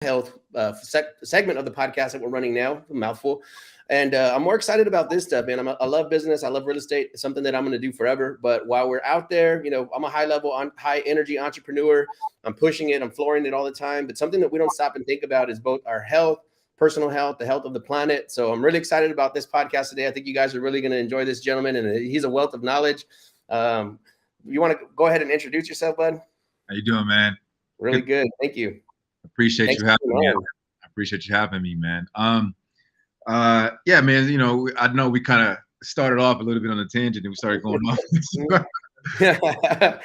health segment of the podcast that we're running now, a mouthful. And I'm more excited about this stuff, man. I love business. I love real estate. It's something that I'm going to do forever. But while we're out there, I'm a high energy entrepreneur. I'm pushing it. I'm flooring it all the time. But something that we don't stop and think about is both our health, personal health, the health of the planet. So I'm really excited about this podcast today. I think you guys are really going to enjoy this gentleman, and he's a wealth of knowledge. You want to go ahead and introduce yourself, bud? How you doing, man? Really good. Thank you. Appreciate you having me. I appreciate you having me, man. Yeah, man. I know we kind of started off a little bit on a tangent, and we started going off.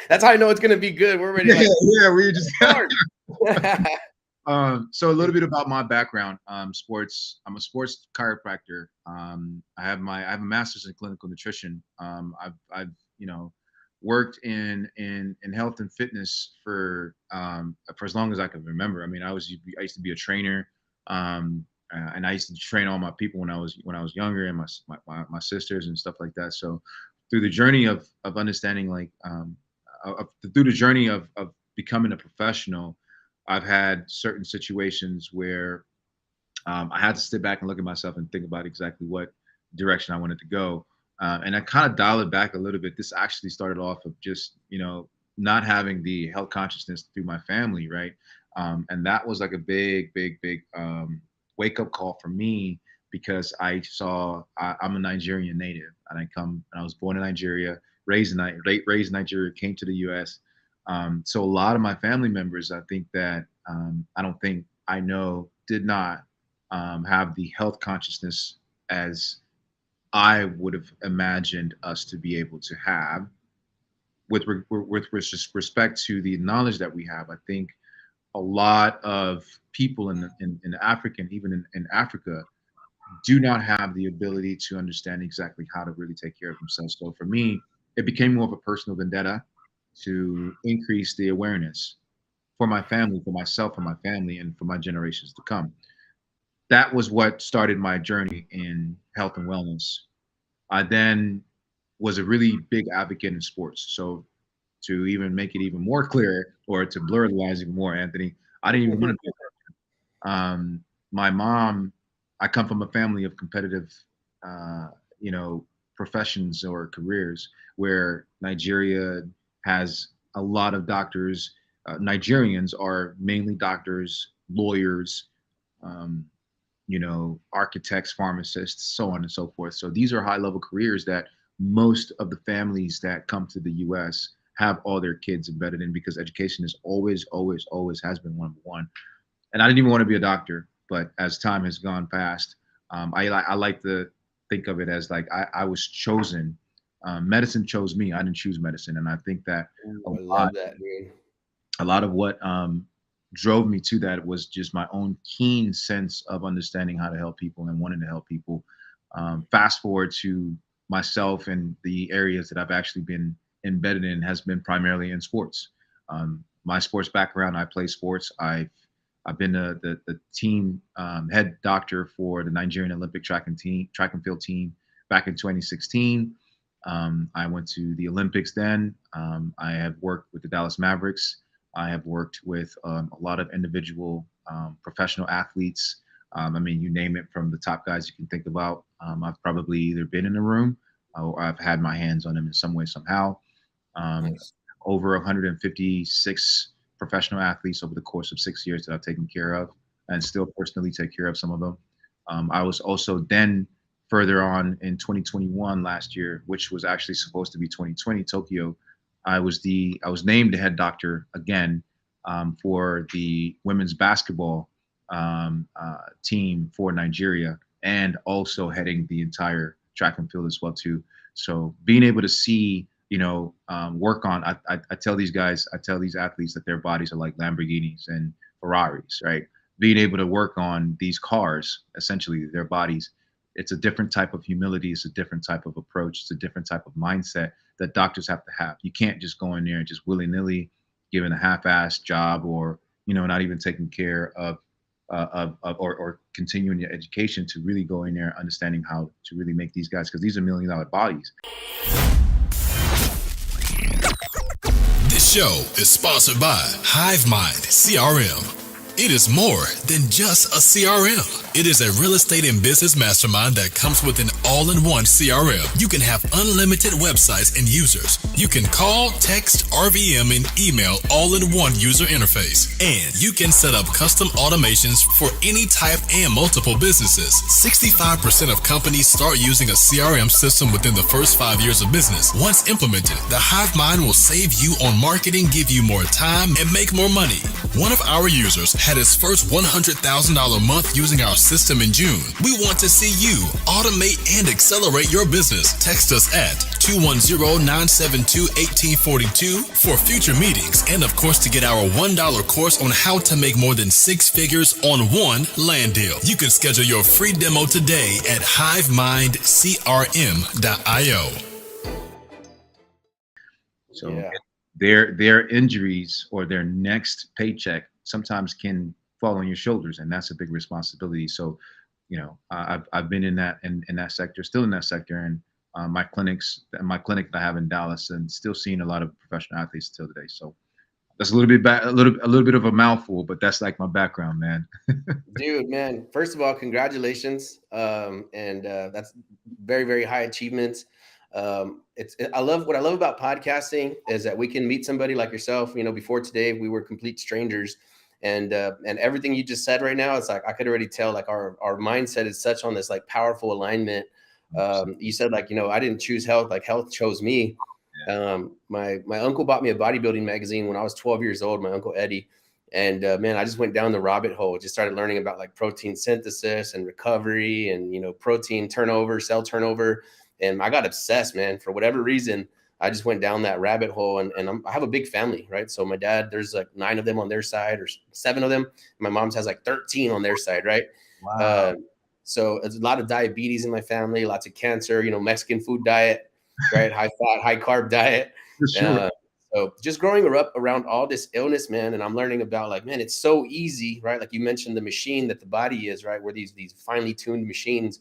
That's how I know it's gonna be good. We're ready. We just start. So a little bit about my background. Sports. I'm a sports chiropractor. I have a master's in clinical nutrition. I've worked in health and fitness for as long as I can remember. I mean, I used to be a trainer, and I used to train all my people when I was younger, and my sisters and stuff like that. So through the journey of understanding, through the journey of becoming a professional, I've had certain situations where I had to sit back and look at myself and think about exactly what direction I wanted to go. And I kind of dial it back a little bit. This actually started off of just, not having the health consciousness through my family, right? And that was like a big wake up call for me, because I'm a Nigerian native, and I was born in Nigeria, raised in Nigeria, came to the U.S. So a lot of my family members, I think that did not have the health consciousness as I would have imagined us to be able to have, with respect to the knowledge that we have. I think a lot of people in Africa, and even in Africa, do not have the ability to understand exactly how to really take care of themselves. So for me, it became more of a personal vendetta to increase the awareness for my family, for myself, for my family, and for my generations to come. That was what started my journey in health and wellness. I then was a really big advocate in sports. So to even make it even more clear, or to blur the lines even more, Anthony, I didn't even want to be a doctor. My mom, I come from a family of competitive, professions or careers, where Nigeria has a lot of doctors. Nigerians are mainly doctors, lawyers, architects, pharmacists, so on and so forth. So these are high-level careers that most of the families that come to the U.S. have all their kids embedded in, because education is always has been number one. And I didn't even want to be a doctor, but as time has gone past, I like to think of it as like I was chosen. Medicine chose me. I didn't choose medicine, and I think that a lot of what drove me to that was just my own keen sense of understanding how to help people and wanting to help people. Fast forward to myself, and the areas that I've actually been embedded in has been primarily in sports. My sports background, I play sports. I've been the team head doctor for the Nigerian Olympic track and field team back in 2016. I went to the Olympics then. I have worked with the Dallas Mavericks. I have worked with a lot of individual professional athletes. You name it, from the top guys you can think about. I've probably either been in a room or I've had my hands on them in some way, somehow. Nice. Over 156 professional athletes over the course of 6 years that I've taken care of, and still personally take care of some of them. I was also then further on in 2021 last year, which was actually supposed to be 2020 Tokyo. I was named the head doctor again for the women's basketball team for Nigeria, and also heading the entire track and field as well too. So being able to see, work on, I tell these athletes that their bodies are like Lamborghinis and Ferraris, right? Being able to work on these cars, essentially their bodies, it's a different type of humility. It's a different type of approach. It's a different type of mindset that doctors have to have. You can't just go in there and just willy-nilly giving a half-assed job, or, not even taking care of or continuing your education to really go in there understanding how to really make these guys, because these are $1 million bodies. This show is sponsored by HiveMind CRM. It is more than just a CRM. It is a real estate and business mastermind that comes with an all-in-one CRM. You can have unlimited websites and users. You can call, text, RVM, and email all in one user interface. And you can set up custom automations for any type and multiple businesses. 65% of companies start using a CRM system within the first 5 years of business. Once implemented, the Hive Mind will save you on marketing, give you more time, and make more money. One of our users had his first $100,000 month using our system in June. We want to see you automate and accelerate your business. Text us at 210-972-1842 for future meetings, and of course to get our $1 course on how to make more than 6 figures on one land deal. You can schedule your free demo today at hivemindcrm.io. So their injuries or their next paycheck sometimes can fall on your shoulders, and that's a big responsibility. So, you know, I've been in that sector, still in that sector, and my clinic that I have in Dallas, and still seeing a lot of professional athletes till today. So that's a little bit of a mouthful, but that's like my background, man. Dude, man, first of all, congratulations. That's very, very high achievements. I love what I love about podcasting is that we can meet somebody like yourself. You know, before today, we were complete strangers, and everything you just said right now, it's like I could already tell like our mindset is such on this like powerful alignment. You said like, you know, I didn't choose health, like health chose me. My uncle bought me a bodybuilding magazine when I was 12 years old, my Uncle Eddie. And man, I just went down the rabbit hole, just started learning about like protein synthesis and recovery and, you know, protein turnover, cell turnover. And I got obsessed, man, for whatever reason. I just went down that rabbit hole, and I have a big family, right? So my dad, there's like 9 of them on their side or 7 of them. My mom's has like 13 on their side, right? Wow. So there's a lot of diabetes in my family, lots of cancer, you know, Mexican food diet, right? High fat, high carb diet. For sure. So just growing up around all this illness, man, and I'm learning about like, man, it's so easy, right? Like you mentioned the machine that the body is, right? Where these finely tuned machines,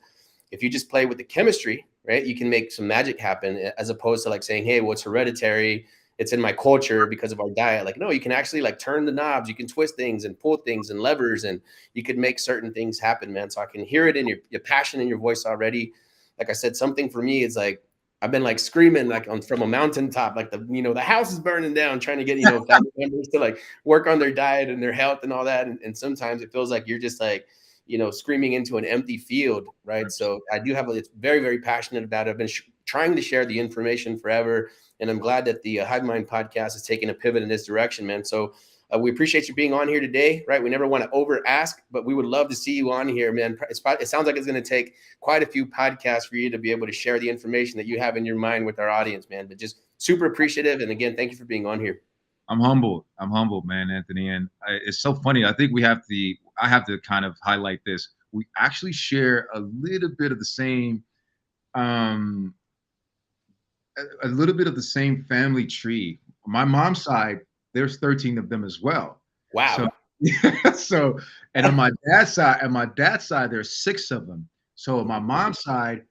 if you just play with the chemistry, right, you can make some magic happen, as opposed to like saying, hey, well, it's hereditary, it's in my culture because of our diet. Like, no, you can actually like turn the knobs, you can twist things and pull things and levers, and you could make certain things happen, man. So I can hear it in your passion in your voice already. Like I said, something for me is like, I've been like screaming like from a mountaintop, like the house is burning down, trying to get, family members to like work on their diet and their health and all that. And sometimes it feels like you're just like, screaming into an empty field, right? So I do have, it's very, very passionate about it. I've been trying to share the information forever. And I'm glad that the Hive Mind podcast is taking a pivot in this direction, man. So we appreciate you being on here today, right? We never want to over ask, but we would love to see you on here, man. It sounds like it's going to take quite a few podcasts for you to be able to share the information that you have in your mind with our audience, man. But just super appreciative. And again, thank you for being on here. I'm humbled, man, Anthony. And it's so funny. I think I have to kind of highlight this. We actually share a little bit of the same, family tree. My mom's side, there's 13 of them as well. Wow. So and on my dad's side, there's 6 of them. So on my mom's side,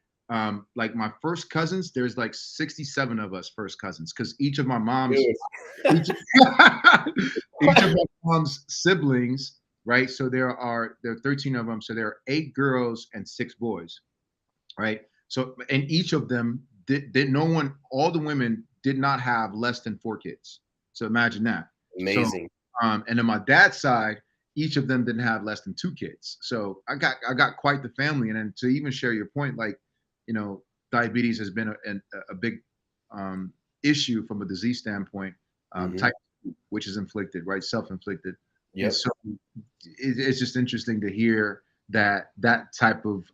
like my first cousins, there's like 67 of us first cousins, because each of my mom's siblings, right? So there are 13 of them. So there are 8 girls and 6 boys, right? So and each of them all the women did not have less than 4 kids. So imagine that. Amazing. So, and on my dad's side, each of them didn't have less than 2 kids. So I got quite the family. And then to even share your point, like, diabetes has been a big issue from a disease standpoint, type 2, which is inflicted, right? Self-inflicted. Yes. So it's just interesting to hear that type of,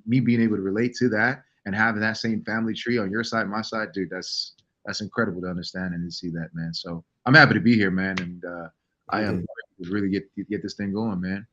me being able to relate to that and having that same family tree on your side, my side, dude, that's incredible to understand and to see that, man. So I'm happy to be here, man. And I am really get this thing going, man.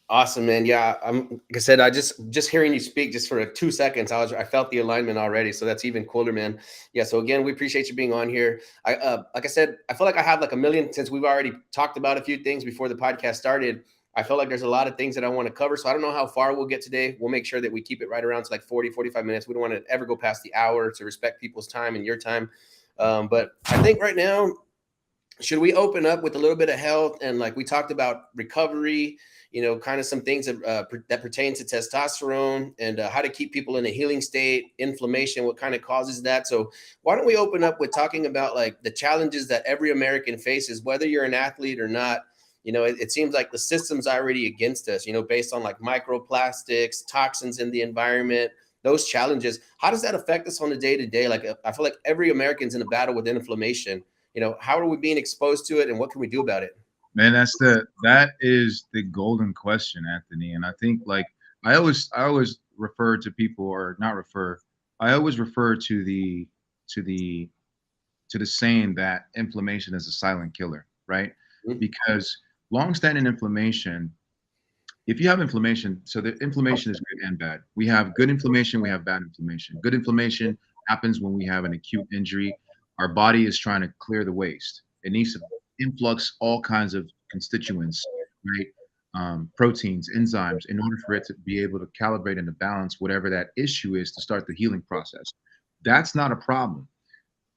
Awesome, man. Yeah, like I said, I just hearing you speak just for 2 seconds, I felt the alignment already. So that's even cooler, man. Yeah. So again, we appreciate you being on here. Like I said, I feel like I have like a million, since we've already talked about a few things before the podcast started. I feel like there's a lot of things that I want to cover. So I don't know how far we'll get today. We'll make sure that we keep it right around to like 40, 45 minutes. We don't want to ever go past the hour to respect people's time and your time. But I think right now, should we open up with a little bit of health, and like we talked about recovery, kind of some things that pertain to testosterone, and how to keep people in a healing state, inflammation, what kind of causes that. So why don't we open up with talking about like the challenges that every American faces, whether you're an athlete or not. It seems like the system's already against us, based on like microplastics, toxins in the environment, those challenges. How does that affect us on a day-to-day? Like, I feel like every American's in a battle with inflammation. How are we being exposed to it, and what can we do about it? Man, that is the golden question, Anthony. And I think like I always refer to people, or not refer, I always refer to the to the to the saying that inflammation is a silent killer, right? Mhm. Because long-standing inflammation, if you have inflammation, so the inflammation is good and bad. We have good inflammation, we have bad inflammation. Good inflammation happens when we have an acute injury. Our body is trying to clear the waste. It needs to influx all kinds of constituents, right? Proteins, enzymes, in order for it to be able to calibrate and to balance whatever that issue is to start the healing process. That's not a problem.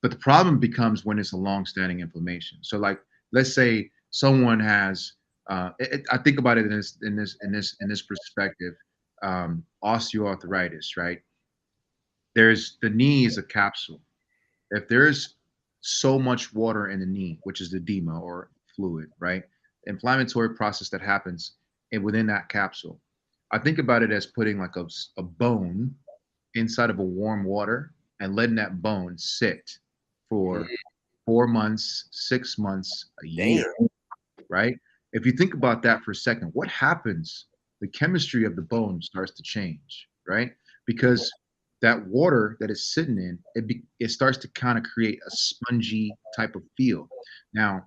But the problem becomes when it's a long-standing inflammation. So, like, let's say someone has, I think about it in this perspective, osteoarthritis, right? There's the knee is a capsule. If there's so much water in the knee, which is edema or fluid, right? Inflammatory process that happens within that capsule. I think about it as putting like a bone inside of a warm water and letting that bone sit for 4 months, 6 months, a year, Damn. right? If you think about that for a second, what happens? The chemistry of the bone starts to change, right? Because that water that it's sitting in, it starts to kind of create a spongy type of feel. Now,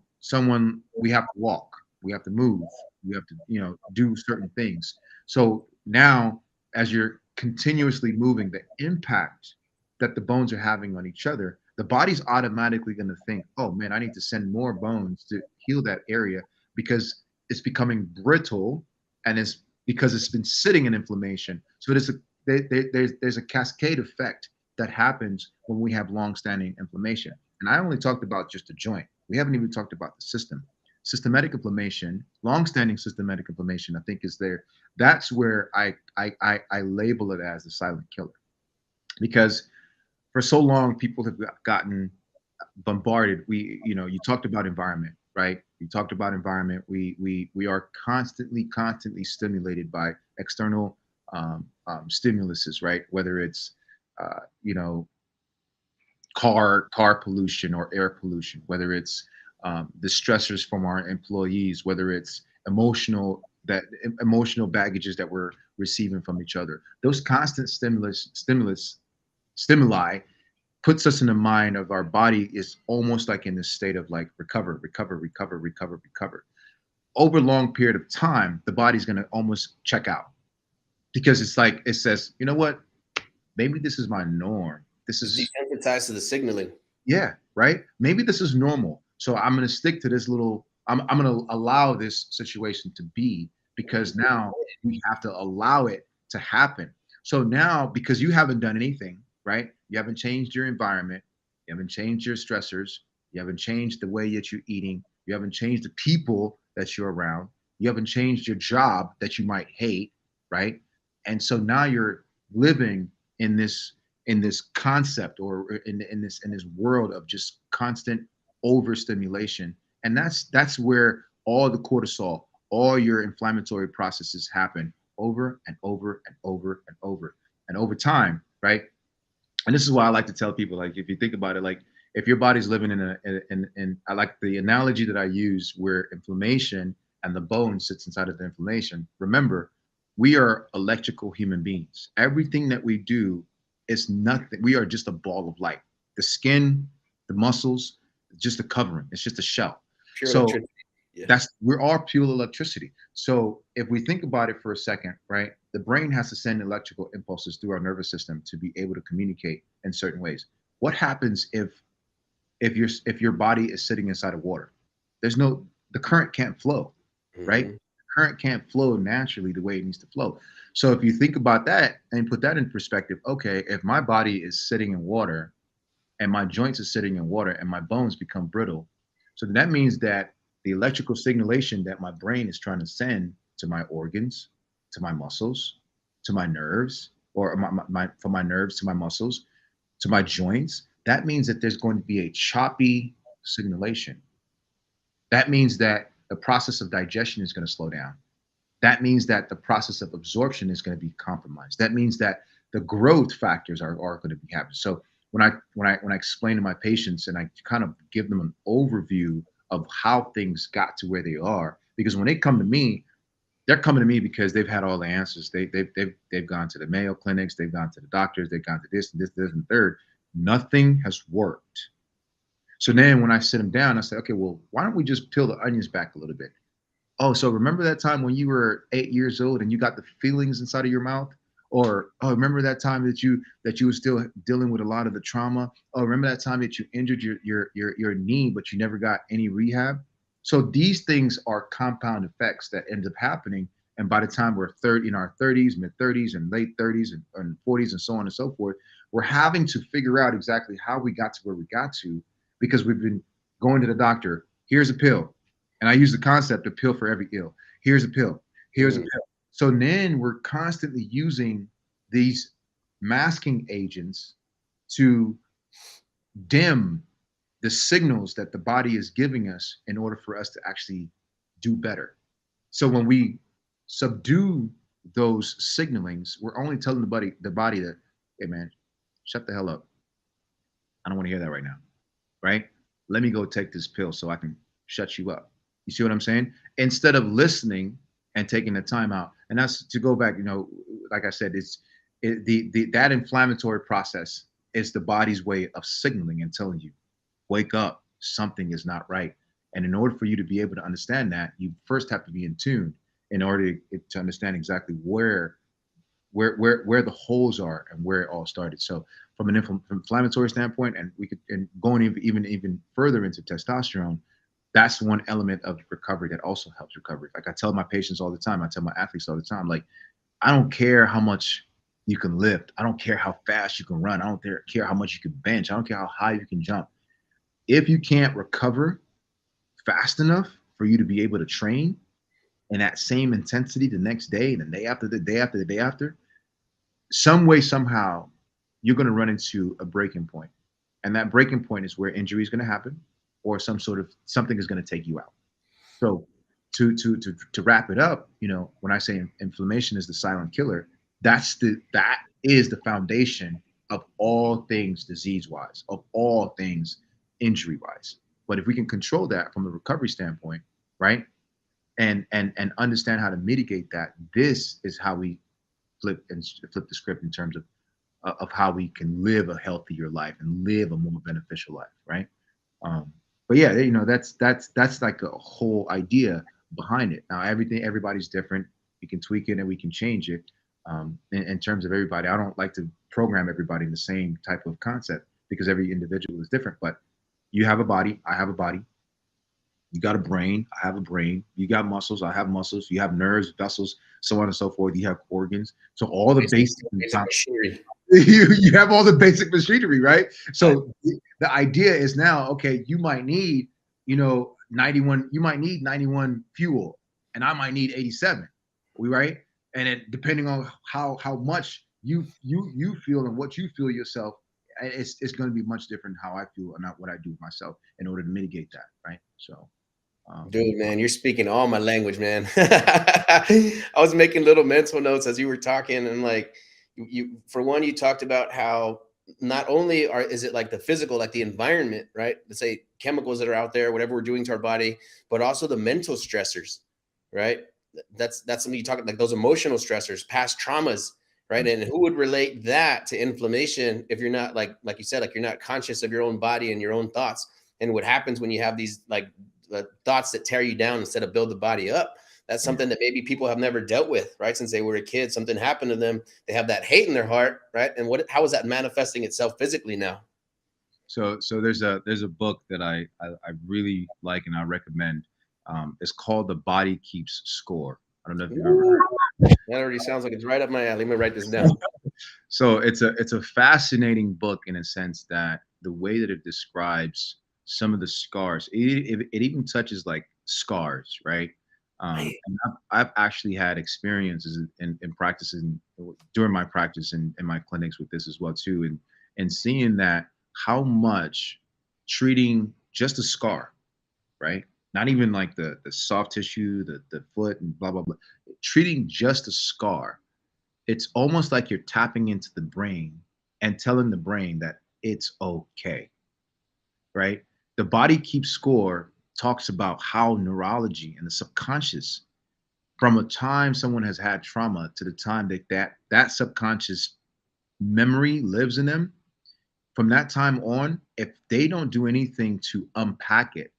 we have to walk, we have to move, we have to, do certain things. So now, as you're continuously moving, the impact that the bones are having on each other, the body's automatically going to think, oh man, I need to send more bones to heal that area because it's becoming brittle, and it's because it's been sitting in inflammation. So there's a cascade effect that happens when we have long-standing inflammation. And I only talked about just a joint. We haven't even talked about the system. Systematic inflammation, long-standing systematic inflammation, I think is there. That's where I label it as the silent killer, because for so long people have gotten bombarded. You talked about environment, right? You talked about environment. We are constantly stimulated by external stimuluses, right? Whether it's you know car pollution or air pollution, whether it's the stressors from our employees, whether it's emotional baggages that we're receiving from each other. Those constant stimuli puts us in the mind of our body is almost like in this state of like recover. Over a long period of time, the body's going to almost check out, because it's like it says, you know what, maybe this is my norm. This is Desensitized to the signaling. Yeah, right. Maybe this is normal. So I'm going to stick to this little. I'm going to allow this situation to be, because now we have to allow it to happen. So now, because you haven't done anything, right? You haven't changed your environment. You haven't changed your stressors. You haven't changed the way that you're eating. You haven't changed the people that you're around. You haven't changed your job that you might hate, right? And so now you're living in this concept, or in this world of just constant overstimulation. And that's where all the cortisol, all your inflammatory processes happen over and over and over and over and over time, right? And this is why I like to tell people, like, if you think about it, like if your body's living in I like the analogy that I use where inflammation and the bone sits inside of the inflammation. Remember, we are electrical human beings. Everything that we do is nothing. We are just a ball of light. The skin, the muscles, just a covering. It's just a shell. Pure So electricity. Yeah. we're all pure electricity. So if we think about it for a second, right, the brain has to send electrical impulses through our nervous system to be able to communicate in certain ways. What happens if your body is sitting inside of water? The current can't flow, right? Mhm. Current can't flow naturally the way it needs to flow. So if you think about that and put that in perspective, okay, if my body is sitting in water and my joints are sitting in water and my bones become brittle, So that means that the electrical signalation that my brain is trying to send to my organs, to my muscles, to my nerves, or from my nerves to my muscles, to my joints, that means that there's going to be a choppy signalation. That means that the process of digestion is going to slow down. That means that the process of absorption is going to be compromised. That means that the growth factors are going to be happening. So when I explain to my patients and I kind of give them an overview of how things got to where they are, because when they come to me, they're coming to me because they've had all the answers. They've gone to the Mayo clinics, they've gone to the doctors, they've gone to this and this and third. Nothing has worked. So then when I sit them down, I say, okay, well, why don't we just peel the onions back a little bit? Oh, so remember that time when you were 8 years old and you got the feelings inside of your mouth? Or, oh, remember that time that you were still dealing with a lot of the trauma? Oh, remember that time that you injured your knee, but you never got any rehab? So these things are compound effects that end up happening. And by the time we're in our 30s, mid 30s and late 30s and 40s and so on and so forth, we're having to figure out exactly how we got to where we got to, because we've been going to the doctor. Here's a pill. And I use the concept of pill for every ill. Here's a pill. Here's a pill. So then we're constantly using these masking agents to dim the signals that the body is giving us in order for us to actually do better. So when we subdue those signalings, we're only telling the body that, hey man, shut the hell up. I don't want to hear that right now, right? Let me go take this pill so I can shut you up. You see what I'm saying? Instead of listening and taking the time out. And that's to go back, like I said, that inflammatory process is the body's way of signaling and telling you, wake up, something is not right. And in order for you to be able to understand that, you first have to be in tune in order to understand exactly where the holes are and where it all started. So from an inflammatory standpoint, and going even further into testosterone, that's one element of recovery that also helps recovery. Like I tell my patients all the time, I tell my athletes all the time, like, I don't care how much you can lift. I don't care how fast you can run. I don't care how much you can bench. I don't care how high you can jump. If you can't recover fast enough for you to be able to train in that same intensity the next day, and the day after, the day after, the day after, some way, somehow, you're going to run into a breaking point. And that breaking point is where injury is going to happen, or something is going to take you out. So to wrap it up, when I say inflammation is the silent killer, that is the foundation of all things disease-wise, of all things injury-wise. But if we can control that from a recovery standpoint, right, and understand how to mitigate that, this is how we flip the script in terms of how we can live a healthier life and live a more beneficial life, right? But yeah, that's like a whole idea behind it. Now everybody's different. We can tweak it and we can change it. In terms of everybody, I don't like to program everybody in the same type of concept because every individual is different. But you have a body, I have a body. You got a brain, I have a brain. You got muscles, I have muscles. You have nerves, vessels, so on and so forth. You have organs. So all the basic machinery. You have all the basic machinery, right? So the idea is now, okay, you might need, 91. You might need 91 fuel, and I might need 87. Right? And it, depending on how much you feel and what you feel yourself, it's going to be much different how I feel and not what I do myself in order to mitigate that, right? So. Dude, man, you're speaking all my language, man. I was making little mental notes as you were talking, and like for one, you talked about how not only is it like the physical, like the environment, right? Let's say chemicals that are out there, whatever we're doing to our body, but also the mental stressors, right? That's something you talk about, like those emotional stressors, past traumas, right? And who would relate that to inflammation if you're not like you said, like you're not conscious of your own body and your own thoughts, and what happens when you have these like thoughts that tear you down instead of build the body up. That's something that maybe people have never dealt with, right? Since they were a kid, something happened to them. They have that hate in their heart, right? And how is that manifesting itself physically now? So there's a book that I really like and I recommend. It's called The Body Keeps Score. I don't know if you've ever heard of it. That already sounds like it's right up my alley. Let me write this down. So it's a fascinating book in a sense that the way that it describes some of the scars. It even touches like scars, right? And I've actually had experiences in practicing during my practice in my clinics with this as well too, and seeing that how much treating just a scar, right? Not even like the soft tissue, the foot and blah blah blah. Treating just a scar, it's almost like you're tapping into the brain and telling the brain that it's okay, right? The body keeps score talks about how neurology and the subconscious, from a time someone has had trauma to the time that subconscious memory lives in them, from that time on, if they don't do anything to unpack it,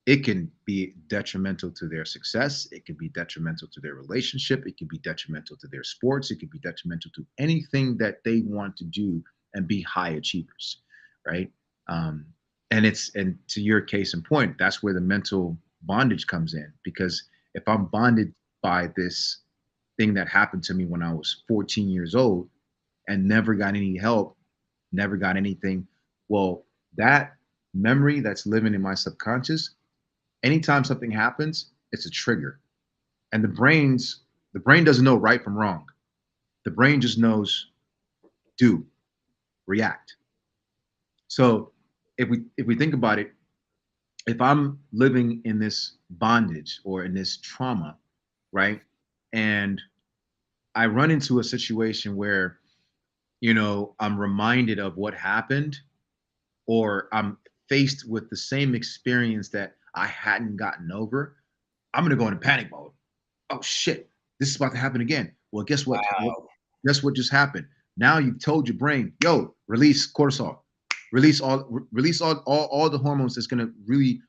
it can be detrimental to their success. It can be detrimental to their relationship. It can be detrimental to their sports. It can be detrimental to anything that they want to do and be high achievers, right? Um, and to your case in point, that's where the mental bondage comes in. Because if I'm bonded by this thing that happened to me when I was 14 years old and never got any help, never got anything, well, that memory that's living in my subconscious, anytime something happens, it's a trigger. And the brain doesn't know right from wrong. The brain just knows do, react. So if we think about it, if I'm living in this bondage or in this trauma, right? And I run into a situation where, I'm reminded of what happened, or I'm faced with the same experience that I hadn't gotten over, I'm gonna go into panic mode. Oh shit, this is about to happen again. Well, guess what? Wow. Guess what just happened? Now you've told your brain, yo, release cortisol, release all the hormones that's gonna really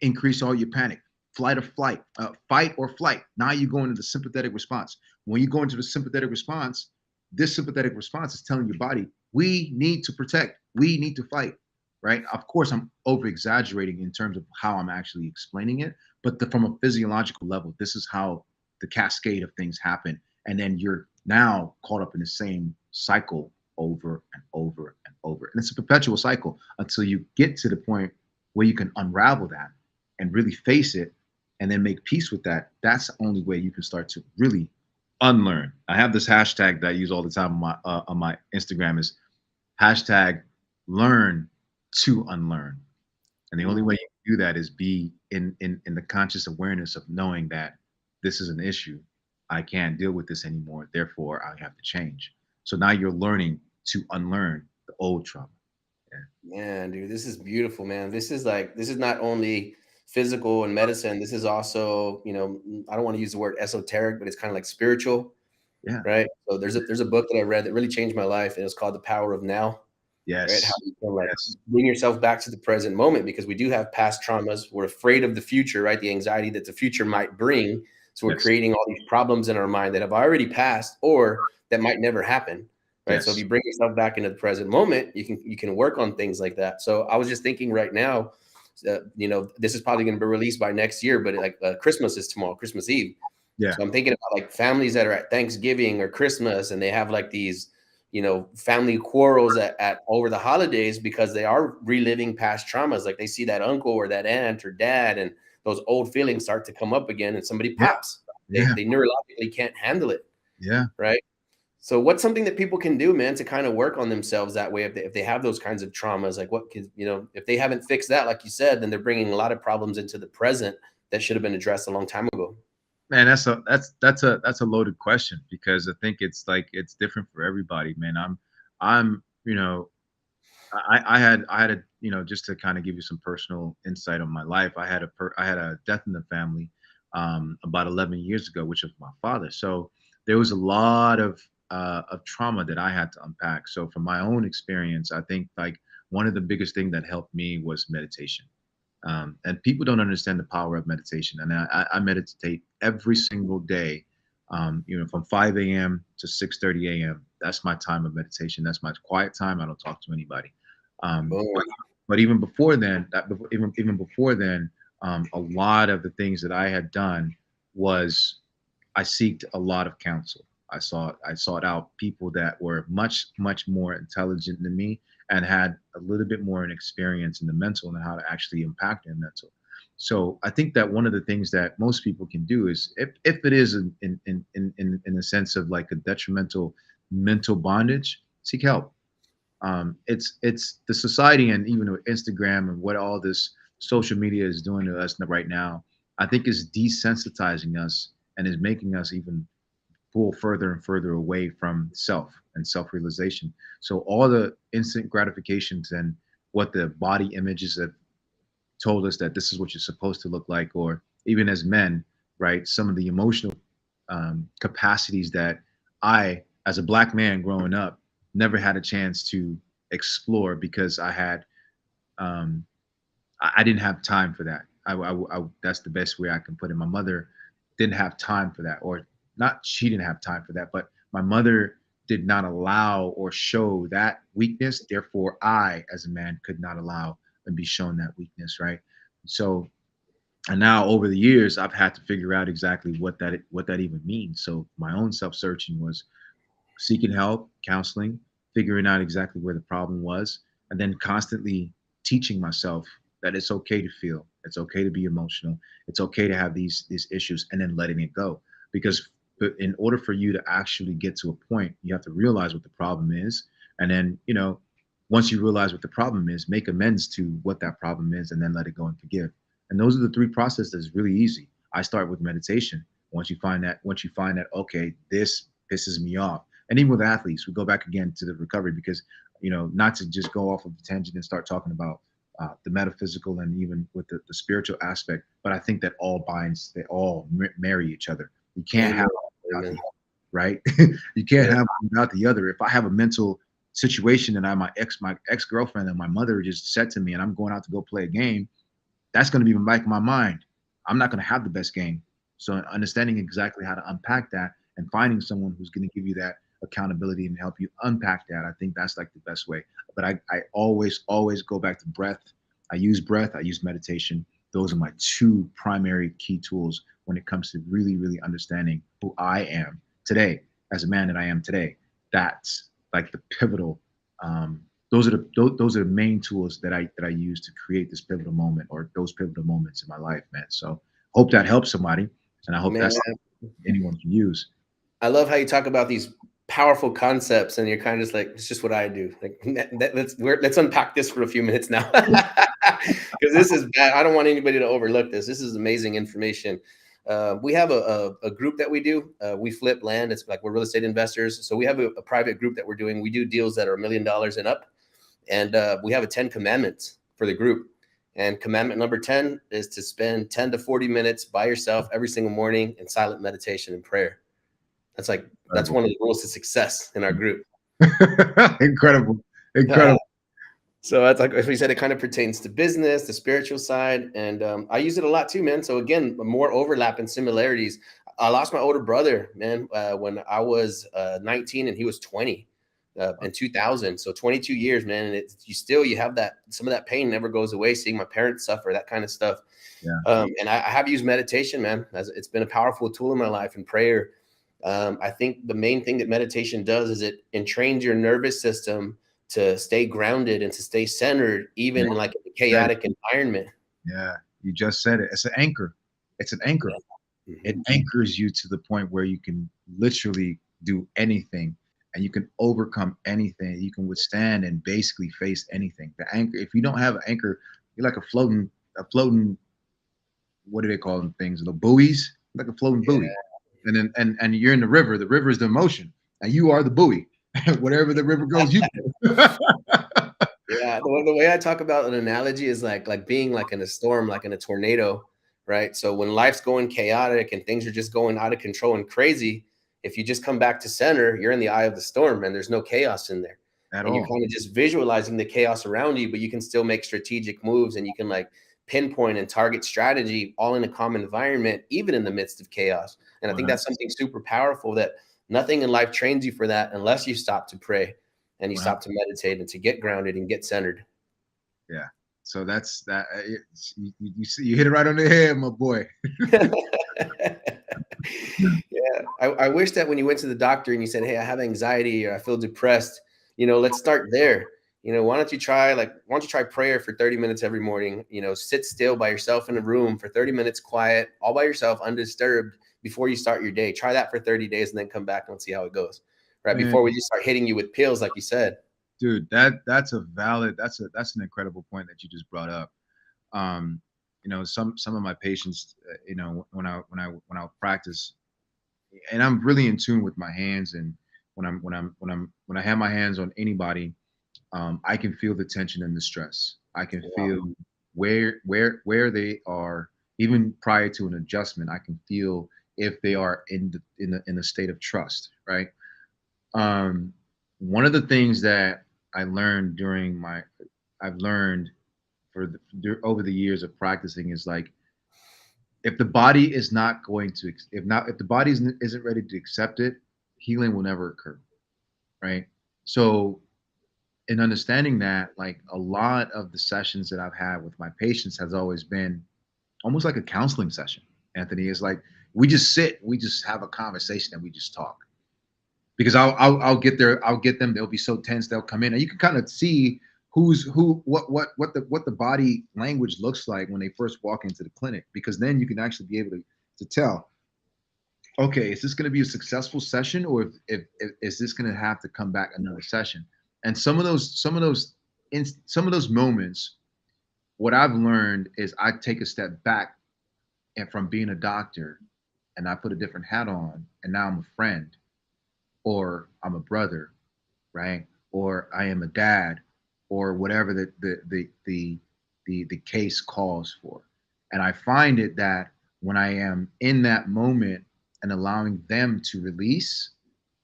increase all your panic, flight or flight, fight or flight. Now you go into the sympathetic response. When you go into the sympathetic response, this sympathetic response is telling your body, we need to protect, we need to fight, right? Of course, I'm over exaggerating in terms of how I'm actually explaining it, but from a physiological level, this is how the cascade of things happen. And then you're now caught up in the same cycle over and over and over. And it's a perpetual cycle until you get to the point where you can unravel that and really face it and then make peace with that. That's the only way you can start to really unlearn. I have this hashtag that I use all the time on my Instagram is hashtag learn to unlearn. And the only way you can do that is be in the conscious awareness of knowing that this is an issue. I can't deal with this anymore. Therefore, I have to change. So now you're learning to unlearn the old trauma. Yeah. Man, dude, this is beautiful, man. This is not only physical and medicine. This is also, I don't want to use the word esoteric, but it's kind of like spiritual, Yeah. right? So there's a book that I read that really changed my life, and it's called The Power of Now. Yes. Right? How you can bring yourself back to the present moment, because we do have past traumas. We're afraid of the future, right? The anxiety that the future might bring. So we're creating all these problems in our mind that have already passed or that might never happen. Right. So if you bring yourself back into the present moment, you can work on things like that. So I was just thinking right now, this is probably going to be released by next year, but Christmas is tomorrow, Christmas Eve. Yeah. So I'm thinking about like families that are at Thanksgiving or Christmas, and they have like these, family quarrels at over the holidays because they are reliving past traumas. Like they see that uncle or that aunt or dad, and those old feelings start to come up again, and somebody pops. Yeah. They neurologically can't handle it. Yeah. Right. So what's something that people can do, man, to kind of work on themselves that way? If they have those kinds of traumas, like what can, if they haven't fixed that, like you said, then they're bringing a lot of problems into the present that should have been addressed a long time ago. Man, that's a loaded question, because I think it's different for everybody, man. I had a, just to kind of give you some personal insight on my life. I had a death in the family about 11 years ago, which was my father. So there was a lot of trauma that I had to unpack. So from my own experience, I think like one of the biggest thing that helped me was meditation. And people don't understand the power of meditation. And I meditate every single day, from 5 a.m. to 6:30 a.m. That's my time of meditation. That's my quiet time. I don't talk to anybody. But even before then, even before then, a lot of the things that I had done was I seeked a lot of counsel. I sought out people that were much, much more intelligent than me and had a little bit more an experience in the mental and how to actually impact their mental. So I think that one of the things that most people can do is, if it is in a sense of like a detrimental mental bondage, seek help. It's the society, and even with Instagram and what all this social media is doing to us right now, I think is desensitizing us and is making us even pull further and further away from self and self-realization. So all the instant gratifications and what the body images have told us that this is what you're supposed to look like, or even as men, right? Some of the emotional capacities that I, as a black man growing up, never had a chance to explore because um, I didn't have time for that. That's the best way I can put it. My mother didn't have time for that, or not. She didn't have time for that, but my mother did not allow or show that weakness. Therefore, I, as a man, could not allow and be shown that weakness, right? So, and now over the years, I've had to figure out exactly what that even means. So my own self-searching was seeking help, counseling, figuring out exactly where the problem was, and then constantly teaching myself that it's okay to feel, it's okay to be emotional, it's okay to have these issues, and then letting it go. Because in order for you to actually get to a point, you have to realize what the problem is, and then once you realize what the problem is, make amends to what that problem is, and then let it go and forgive. And those are the three processes. Really easy. I start with meditation. Once you find that, okay, this pisses me off. And even with athletes, we go back again to the recovery, because not to just go off of the tangent and start talking about the metaphysical and even with the spiritual aspect, but I think that they all marry each other. You can't have one without the other, right? You can't have one without the other. If I have a mental situation and my ex-girlfriend and my mother just said to me, and I'm going out to go play a game, that's going to be in the back of my mind. I'm not going to have the best game. So understanding exactly how to unpack that and finding someone who's going to give you that accountability and help you unpack that, I think that's like the best way. But I always go back to breath. I use meditation. Those are my two primary key tools when it comes to really, really understanding who I am today as a man that I am today. That's like the pivotal. Those are the main tools that I use to create this pivotal moment, or those pivotal moments in my life, man. So hope that helps somebody, and I hope that's anyone can use. I love how you talk about these powerful concepts, and you're kind of just like, it's just what I do. Like, let's unpack this for a few minutes now, because this is bad. I don't want anybody to overlook this. This is amazing information. We have a group that we do. We flip land. It's like we're real estate investors. So we have a private group that we're doing. We do deals that are $1 million and up. And we have a 10 commandments for the group. And commandment number 10 is to spend 10 to 40 minutes by yourself every single morning in silent meditation and prayer. That's one of the rules to success in our group. Incredible. So that's like, as we said, it kind of pertains to business, the spiritual side. And I use it a lot too, man. So again, more overlap and similarities. I lost my older brother, man, when I was 19 and he was 20 in 2000. So 22 years, man. And you have that, some of that pain never goes away. Seeing my parents suffer, that kind of stuff. Yeah. And I have used meditation, man. It's been a powerful tool in my life, and prayer. I think the main thing that meditation does is it entrains your nervous system to stay grounded and to stay centered, even in like a chaotic environment. Yeah, you just said it. It's an anchor. It's an anchor. Yeah. It anchors you to the point where you can literally do anything, and you can overcome anything. You can withstand and basically face anything. The anchor. If you don't have an anchor, you're like a floating. What do they call them? Things, the buoys, like a floating buoy. And then and you're in the river. The river is the motion, and you are the buoy. Whatever the river goes, you go. Yeah, the way I talk about an analogy is like being like in a storm, like in a tornado, right? So when life's going chaotic and things are just going out of control and crazy, if you just come back to center, you're in the eye of the storm, and there's no chaos in there. And you're kind of just visualizing the chaos around you, but you can still make strategic moves, and you can like pinpoint and target strategy all in a calm environment, even in the midst of chaos. And I think that's something super powerful, that nothing in life trains you for that unless you stop to pray and you stop to meditate and to get grounded and get centered. Yeah. So that's that. You hit it right on the head, my boy. Yeah. I wish that when you went to the doctor and you said, hey, I have anxiety or I feel depressed, let's start there. why don't you try prayer for 30 minutes every morning? Sit still by yourself in a room for 30 minutes, quiet, all by yourself, undisturbed before you start your day. Try that for 30 days and then come back and see how it goes. Right. Man, before we just start hitting you with pills, like you said. dude, that's an incredible point that you just brought up. Some of my patients, when I practice, and I'm really in tune with my hands, and when I have my hands on anybody, I can feel the tension and the stress. I can feel where they are, even prior to an adjustment. I can feel if they are in a state of trust, right? One of the things that I've learned over the years of practicing is like, if the body is not going to, if the body isn't ready to accept it, healing will never occur, right? So in understanding that, like, a lot of the sessions that I've had with my patients has always been almost like a counseling session. Anthony, is like, we just sit, we just have a conversation, and we just talk. Because I'll get them. They'll be so tense. They'll come in, and you can kind of see what the body language looks like when they first walk into the clinic. Because then you can actually be able to tell, okay, is this going to be a successful session, or if is this going to have to come back another session? And some of those moments, what I've learned is I take a step back, and from being a doctor, and I put a different hat on, and now I'm a friend, or I'm a brother, right? Or I am a dad, or whatever the case calls for. And I find it that when I am in that moment and allowing them to release,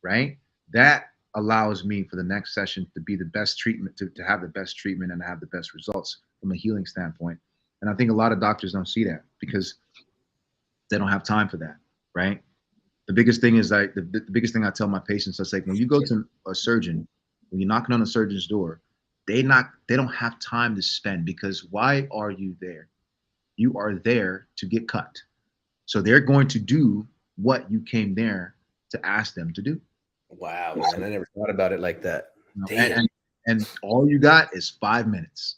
right, that allows me for the next session to be the best treatment, to have the best treatment and have the best results from a healing standpoint. And I think a lot of doctors don't see that because they don't have time for that, right? The biggest thing is like the biggest thing I tell my patients, I say, when you go to a surgeon, when you're knocking on a surgeon's door, they don't have time to spend, because why are you there? You are there to get cut. So they're going to do what you came there to ask them to do. Wow, man, I never thought about it like that. Damn. And all you got is 5 minutes.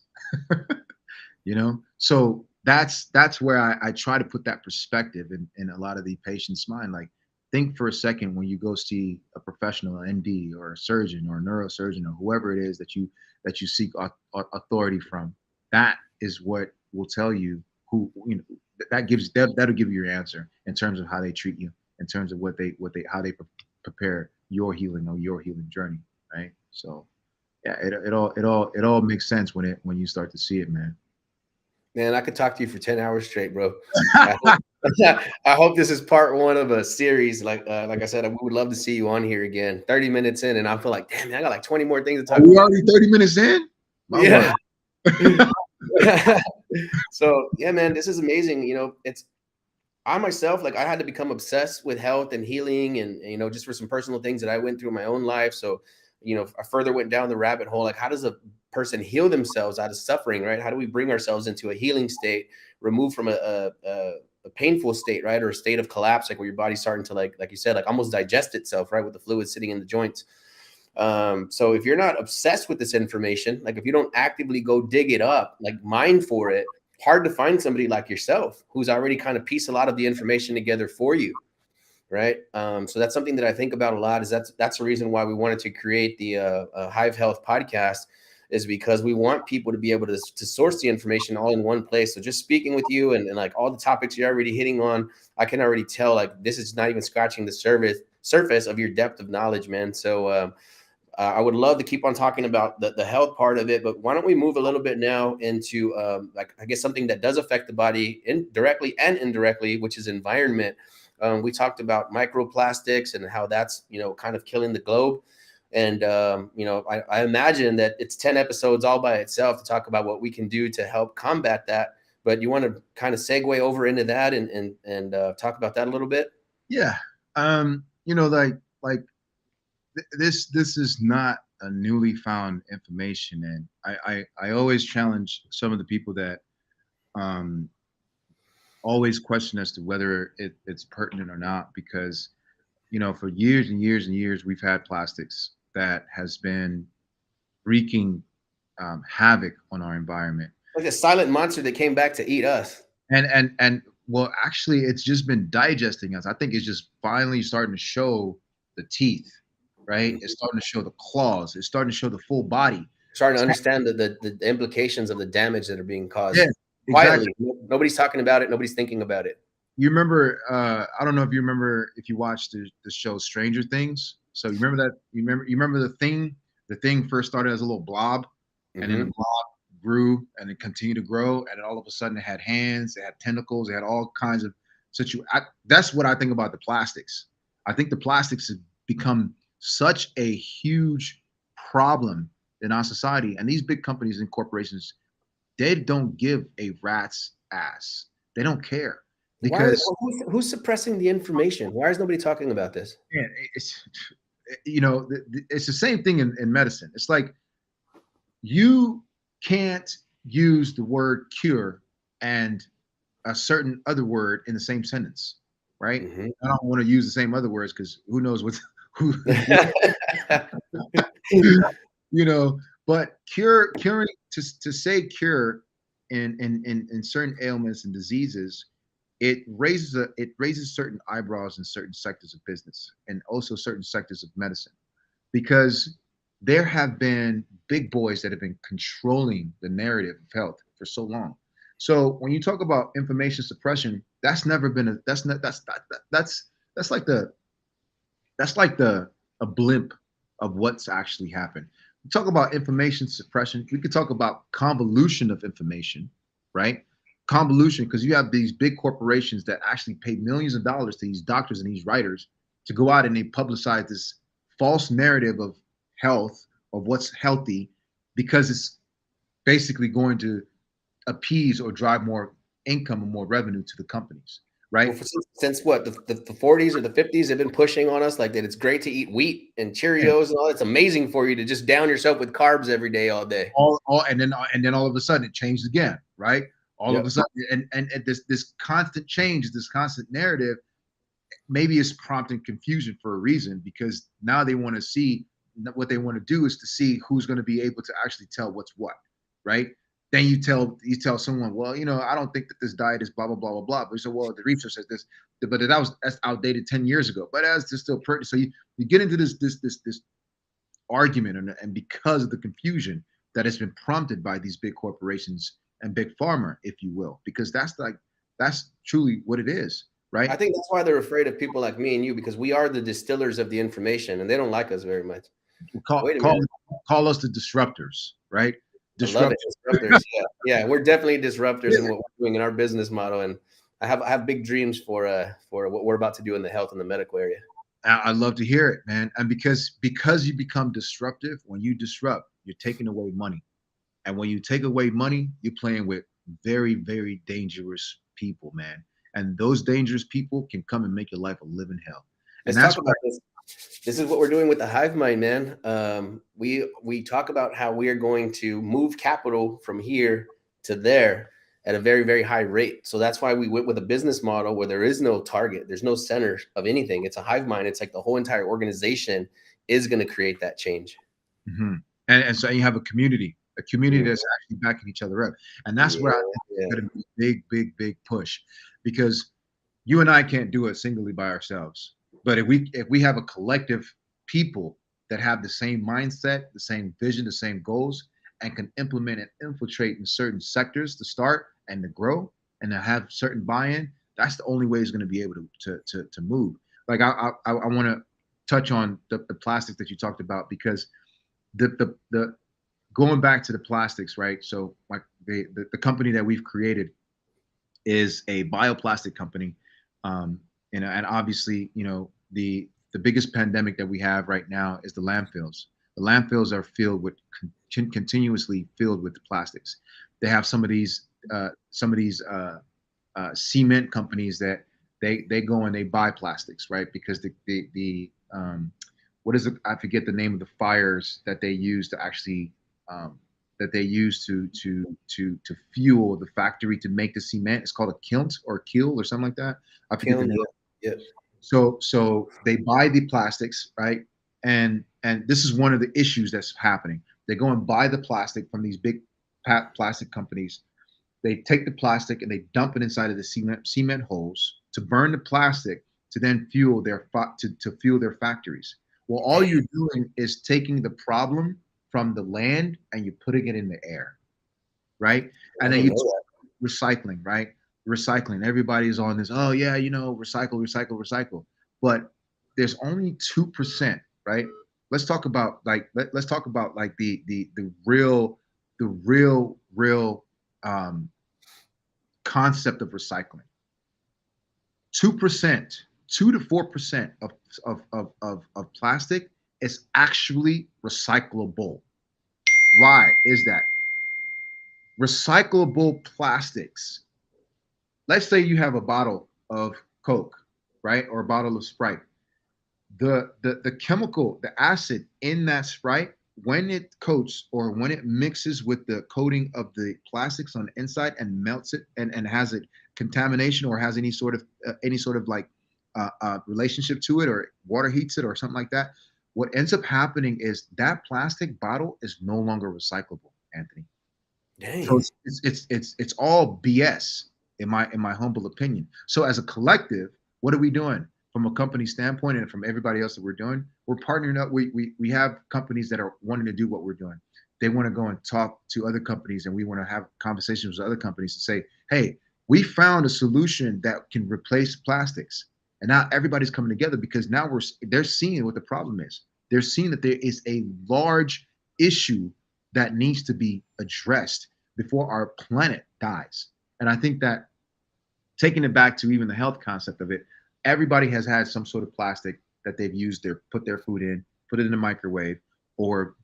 So that's where I try to put that perspective in a lot of the patients' mind. Like, think for a second when you go see a professional, an ND or a surgeon or a neurosurgeon or whoever it is that you seek authority from. That is what will tell you that'll give you your answer in terms of how they treat you, in terms of how they prepare your healing or your healing journey, right? So yeah, it all makes sense when you start to see it, man. Man, I could talk to you for 10 hours straight, bro. I hope this is part one of a series. Like I said, we would love to see you on here again. 30 minutes in, and I feel like, damn, man, I got like 20 more things to talk about. We already 30 minutes in? Yeah. So yeah, man, this is amazing. I myself, like, I had to become obsessed with health and healing, and just for some personal things that I went through in my own life. So, I further went down the rabbit hole. Like, how does a person heal themselves out of suffering, right? How do we bring ourselves into a healing state, remove from a painful state, right? Or a state of collapse, like where your body's starting to, like you said, like almost digest itself, right? With the fluid sitting in the joints. So if you're not obsessed with this information, like if you don't actively go dig it up, like mine for it, hard to find somebody like yourself who's already kind of pieced a lot of the information together for you. Right. So that's something that I think about a lot. Is that's the reason why we wanted to create the Hive Health podcast, is because we want people to be able to source the information all in one place. So just speaking with you and like all the topics you're already hitting on, I can already tell like this is not even scratching the surface of your depth of knowledge, man. So I would love to keep on talking about the health part of it, but why don't we move a little bit now into like, I guess, something that does affect the body directly and indirectly, which is environment. We talked about microplastics and how that's, kind of killing the globe. And, I imagine that it's 10 episodes all by itself to talk about what we can do to help combat that. But you want to kind of segue over into that and talk about that a little bit? Yeah. This is not a newly found information. And I always challenge some of the people that always question as to whether it's pertinent or not, because for years and years and years we've had plastics that has been wreaking havoc on our environment. Like a silent monster that came back to eat us. And well, actually, it's just been digesting us. I think it's just finally starting to show the teeth, right? Mhm. It's starting to show the claws. It's starting to show the full body. Starting to understand the implications of the damage that are being caused Yeah, exactly. quietly. Nobody's talking about it. Nobody's thinking about it. You remember? I don't know if you remember if you watched the show Stranger Things. So you remember that? You remember the thing? The thing first started as a little blob, and then the Mhm. blob grew and it continued to grow, and then all of a sudden it had hands, it had tentacles, it had all kinds of that's what I think about the plastics. I think the plastics have become such a huge problem in our society, and these big companies and corporations, they don't give a rat's ass. They don't care Why? because Who's suppressing the information? Why is nobody talking about this? man, it's it's the same thing in medicine. It's like you can't use the word cure and a certain other word in the same sentence, right? Mhm. I don't want to use the same other words because who knows what who you know. But curing to say cure in certain ailments and diseases, it raises certain eyebrows in certain sectors of business and also certain sectors of medicine because there have been big boys that have been controlling the narrative of health for so long. So when you talk about information suppression, that's never been a that's not that's like the that's like the a blimp of what's actually happened. We talk about information suppression. We could talk about convolution of information, right? Convolution, because you have these big corporations that actually pay millions of dollars to these doctors and these writers to go out and they publicize this false narrative of health, of what's healthy, because it's basically going to appease or drive more income and more revenue to the companies, Well, right? since what the 40s or the 50s have been pushing on us like that it's great to eat wheat and Cheerios and all. It's amazing for you to just down yourself with carbs every day, all day. All and then all of a sudden it changed again, right? All of Yep. a sudden, and this constant change, this constant narrative, maybe it's prompting confusion for a reason because now they want to see what they want to do is to see who's going to be able to actually tell what's what, right? Then you tell someone, well, I don't think that this diet is blah blah blah blah blah. But you say, well, the research says this, but that's outdated 10 years ago. But as it's still pretty, so you get into this argument and because of the confusion that has been prompted by these big corporations and big pharma, if you will, because that's truly what it is, I right? think that's why they're afraid of people like me and you because we are the distillers of the information and they don't like us very much. Call Wait a call minute. call us the disruptors, right? I love Disrupt. it. Disruptors. Yeah. Yeah. We're definitely disruptors in what we're doing in our business model. And I have big dreams for what we're about to do in the health and the medical area. I love to hear it, man. And because you become disruptive, when you disrupt, you're taking away money. And when you take away money, you're playing with very, very dangerous people, man. And those dangerous people can come and make your life a living hell. And Let's that's talk why about this. This is what we're doing with the hive mind, man. We talk about how we are going to move capital from here to there at a very, very high rate. So that's why we went with a business model where there is no target, there's no center of anything. It's a hive mind. It's like the whole entire organization is going to create that change. mm-hmm. And so you have a community that's actually backing each other up. And that's where I think it's going to be a big, big, big push because you and I can't do it singly by ourselves. But if we have a collective people that have the same mindset, the same vision, the same goals, and can implement and infiltrate in certain sectors to start and to grow and to have certain buy-in, that's the only way it's going to be able to move. Like I want to touch on the plastic that you talked about because the going back to the plastics, right? So like the company that we've created is a bioplastic company. And obviously, the biggest pandemic that we have right now is the landfills. The landfills are filled with continuously filled with plastics. They have some of these cement companies that they go and they buy plastics, right? Because the what is it? I forget the name of the fires that they use to actually to fuel the factory to make the cement. It's called a kilt or keel or something like that. I forget the name. Yeah. So they buy the plastics, right? And this is one of the issues that's happening. They go and buy the plastic from these big plastic companies. They take the plastic and they dump it inside of the cement holes to burn the plastic to then fuel their fuel their factories. Well, all you're doing is taking the problem from the land and you're putting it in the air, right? And then you recycling, right? Recycling. Everybody's on this. Oh yeah, recycle, recycle, recycle. But there's only 2%, right? Let's talk about like let's talk about like the real concept of recycling. 2%, 2 to 4% of plastic is actually recyclable. Why is that? Recyclable plastics. Let's say you have a bottle of Coke, right? Or a bottle of Sprite. The chemical, the acid in that Sprite, when it coats or when it mixes with the coating of the plastics on the inside and melts it and has it contamination or has any sort of like relationship to it or water heats it or something like that, what ends up happening is that plastic bottle is no longer recyclable, Anthony. Dang. So it's all BS in my humble opinion. So as a collective, what are we doing from a company standpoint and from everybody else that we're doing? We're partnering up. We have companies that are wanting to do what we're doing. They want to go and talk to other companies, and we want to have conversations with other companies to say, hey, we found a solution that can replace plastics. And now everybody's coming together because now they're seeing what the problem is. They're seeing that there is a large issue that needs to be addressed before our planet dies. And I think that taking it back to even the health concept of it, everybody has had some sort of plastic that they've used put their food in, put it in the microwave, or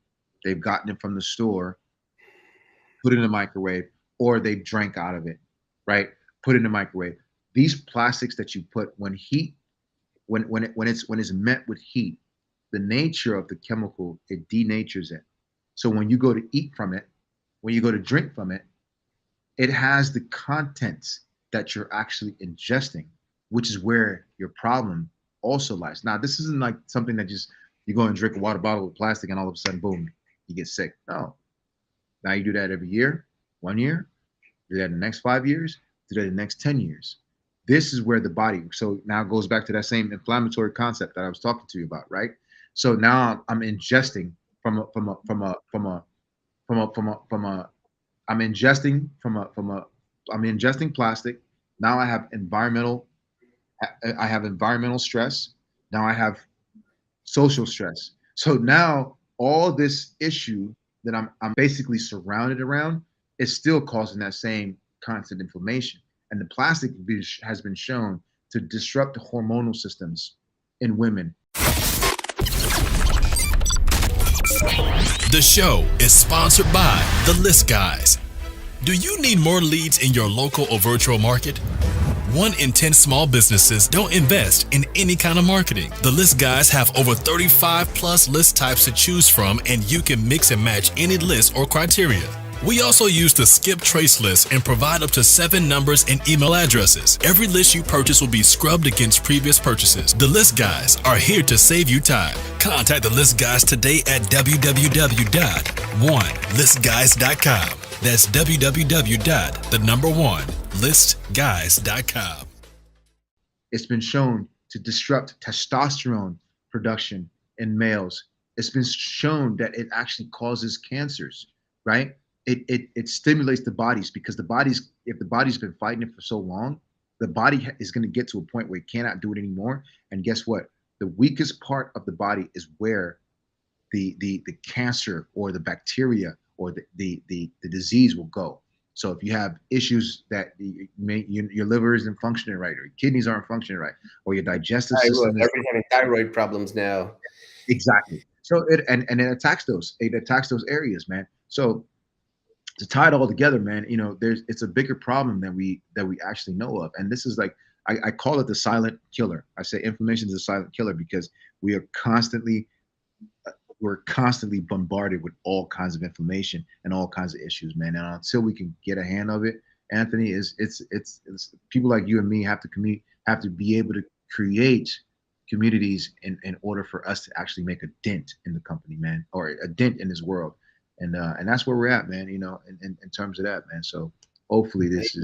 they've gotten it from the store, put it in the microwave, or they drank out of it, right? Put it in the microwave. These plastics that you put when it's met with heat, the nature of the chemical, it denatures it. So when you go to eat from it, when you go to drink from it, it has the contents that you're actually ingesting, which is where your problem also lies. Now, this isn't like something that just you go and drink a water bottle with plastic and all of a sudden, boom, you get sick. No. Now you do that every year, 1 year, do that in the next 5 years, do that in the next 10 years. This is where the body, so now it goes back to that same inflammatory concept that I was talking to you about, right? So now I'm ingesting I'm ingesting plastic. Now I have environmental stress. Now I have social stress. So now all this issue that I'm basically surrounded around is still causing that same constant inflammation. And the plastic has been shown to disrupt the hormonal systems in women. The show is sponsored by The List Guys. Do you need more leads in your local or virtual market? 1 in 10 small businesses don't invest in any kind of marketing. The List Guys have over 35 plus list types to choose from, and you can mix and match any list or criteria. We also use the skip trace list and provide up to 7 numbers and email addresses. Every list you purchase will be scrubbed against previous purchases. The List Guys are here to save you time. Contact the List Guys today at www.1listguys.com. That's www.1listguys.com. It's been shown to disrupt testosterone production in males. It's been shown that it actually causes cancers, right? It stimulates the bodies because if the body's been fighting it for so long, the body is going to get to a point where it cannot do it anymore. And guess what? The weakest part of the body is where the cancer or the bacteria or the disease will go. So if you have issues that your liver isn't functioning right, or your kidneys aren't functioning right, or your digestive system is having thyroid problems now. Exactly. So it attacks those areas, man. So to tie it all together, man, it's a bigger problem that we actually know of. And this is like, I call it the silent killer. I say inflammation is a silent killer because we're constantly bombarded with all kinds of inflammation and all kinds of issues, man. And until we can get a hand of it, Anthony, it's people like you and me have to be able to create communities in order for us to actually make a dent in the company, man, or a dent in this world. And that's where we're at, man. You know, in terms of that, man. So hopefully this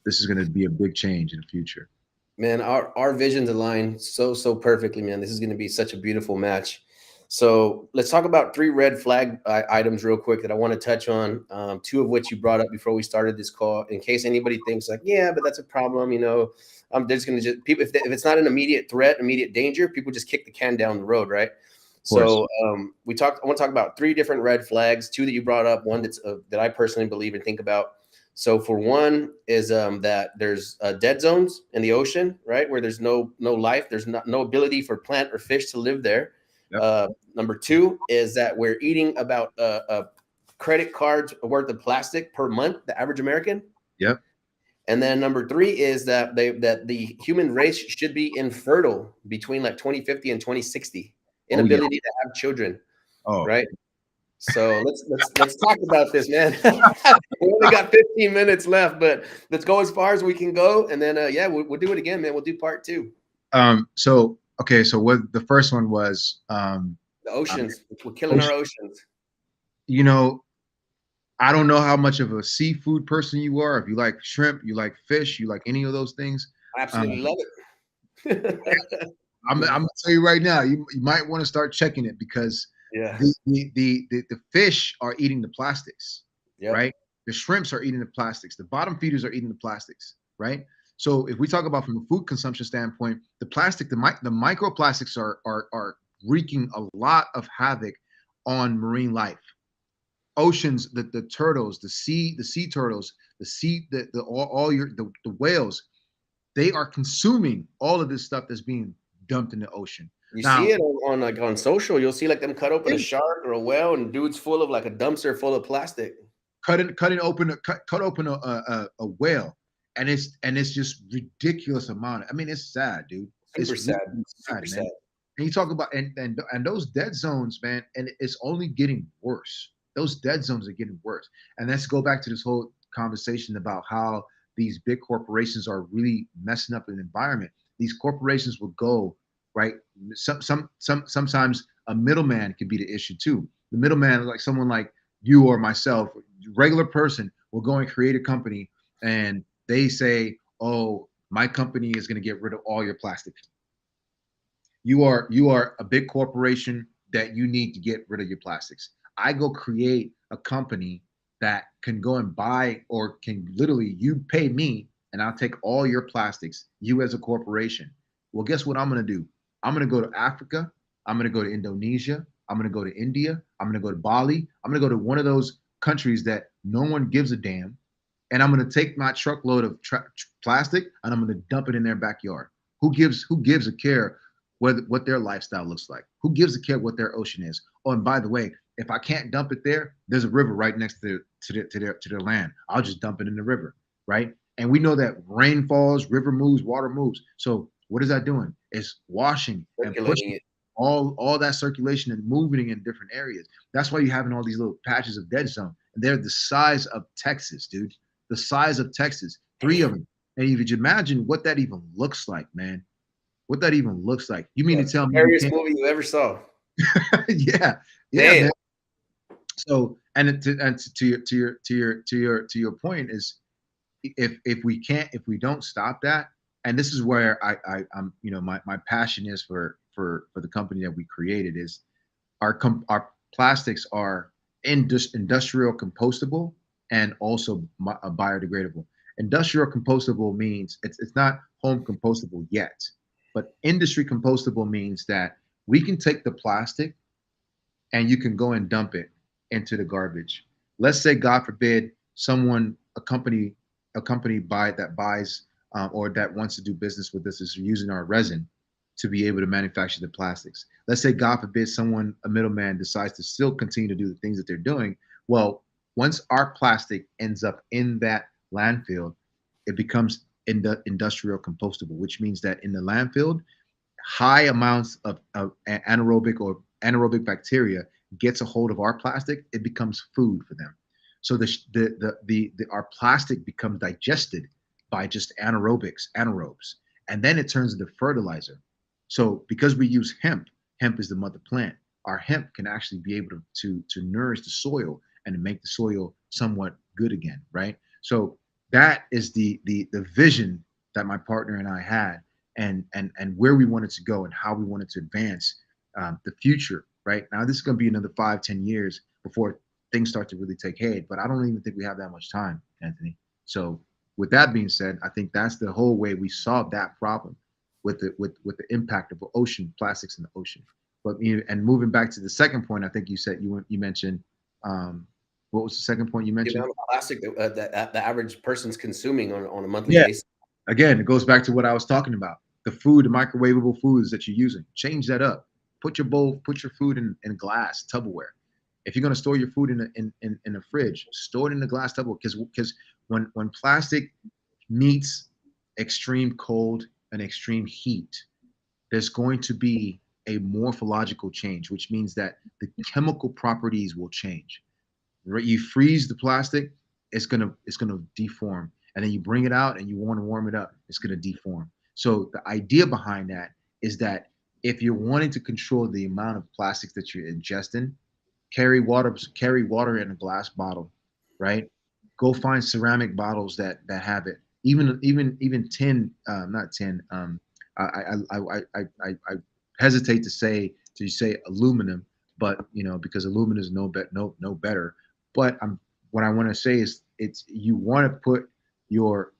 is going to be a big change in the future. Man, our visions align so perfectly, man. This is going to be such a beautiful match. So let's talk about 3 red flag items real quick that I want to touch on. 2 of which you brought up before we started this call. In case anybody thinks like, yeah, but that's a problem, you know, they're just going to just people if it's not an immediate threat, immediate danger, people just kick the can down the road, right? So I want to talk about 3 different red flags. 2 that you brought up. One that's that I personally believe and think about. So for one is that there's dead zones in the ocean, right, where there's no life, there's no ability for plant or fish to live there. Yep. Number 2 is that we're eating about a credit cards worth of plastic per month, the average American. Yep. And then number 3 is that the human race should be infertile between like 2050 and 2060, inability to have children. Right. So let's talk about this, man. We only got 15 minutes left, but let's go as far as we can go, and then we'll do it again, man. We'll do part 2. So what the first one was the oceans. We're killing our oceans. You know, I don't know how much of a seafood person you are. If you like shrimp, you like fish, you like any of those things. I absolutely love it. I'm gonna tell you right now, you might want to start checking it because the fish are eating the plastics, right? The shrimps are eating the plastics. The bottom feeders are eating the plastics, right? So if we talk about from a food consumption standpoint, the plastic, the microplastics are wreaking a lot of havoc on marine life. Oceans, the turtles, the sea turtles, the whales, they are consuming all of this stuff that's being dumped in the ocean. You see it on social. You'll see like them cut open a shark or a whale, and dude's full of like a dumpster full of plastic. Cut open a whale, and it's just ridiculous amount. I mean, it's sad, dude. Super it's sad. Really Super sad. And you talk about and those dead zones, man, and it's only getting worse. Those dead zones are getting worse. And let's go back to this whole conversation about how these big corporations are really messing up the environment. These corporations will go. Right. Sometimes a middleman can be the issue too. The middleman, like someone like you or myself, regular person, will go and create a company, and they say, "Oh, my company is going to get rid of all your plastic." You are a big corporation that you need to get rid of your plastics. I go create a company that can go and buy, or can literally, you pay me and I'll take all your plastics. You as a corporation. Well, guess what I'm going to do? I'm going to go to Africa. I'm going to go to Indonesia. I'm going to go to India. I'm going to go to Bali. I'm going to go to one of those countries that no one gives a damn. And I'm going to take my truckload of plastic and I'm going to dump it in their backyard. Who gives a care what their lifestyle looks like? Who gives a care what their ocean is? Oh, and by the way, if I can't dump it there, there's a river right next to their land. I'll just dump it in the river, right? And we know that rain falls, river moves, water moves. So what is that doing? It's washing and pushing all that circulation and moving in different areas. That's why you're having all these little patches of dead zone. And they're the size of Texas, dude. The size of Texas. 3 of them. And if you imagine what that even looks like, man. What that even looks like. You mean to tell me the scariest movie you ever saw? Yeah. Man. So, and to your point is, if we don't stop that. And this is where I'm, my passion is for the company that we created is our plastics are industrial compostable and also biodegradable. Industrial compostable means it's not home compostable yet, but industry compostable means that we can take the plastic and you can go and dump it into the garbage. Let's say, God forbid, a company buys or that wants to do business with us is using our resin to be able to manufacture the plastics. Let's say, God forbid, a middleman decides to still continue to do the things that they're doing. Well, once our plastic ends up in that landfill, it becomes industrial compostable, which means that in the landfill, high amounts of anaerobic bacteria gets a hold of our plastic. It becomes food for them. So our plastic becomes digested by just anaerobes, and then it turns into fertilizer. So because we use hemp is the mother plant. our hemp can actually be able to nourish the soil and to make the soil somewhat good again, right? So that is the vision that my partner and I had, and where we wanted to go and how we wanted to advance the future. Right now, this is going to be another 5-10 years before things start to really take head. But I don't even think we have that much time, Anthony. So with that being said, I think that's the whole way we solve that problem with the impact of the ocean, plastics in the ocean. But and moving back to the second point, I think you said you mentioned what was the second point you The mentioned? amount of plastic that the average person's consuming on a monthly Yeah. basis. Again, it goes back to what I was talking about. The food, the microwavable foods that you're using. Change that up. Put your food in glass, Tupperware. If you're going to store your food in a fridge, store it in the glass Tupperware. Because when plastic meets extreme cold and extreme heat, there's going to be a morphological change, which means that the chemical properties will change. Right? You freeze the plastic, it's gonna deform, and then you bring it out and you want to warm it up, it's gonna deform. So the idea behind that is that if you're wanting to control the amount of plastics that you're ingesting, carry water in a glass bottle, right? Go find ceramic bottles that have it. Even tin, not tin. I hesitate to say aluminum, but because aluminum is no better. But what I want to say is you want to put your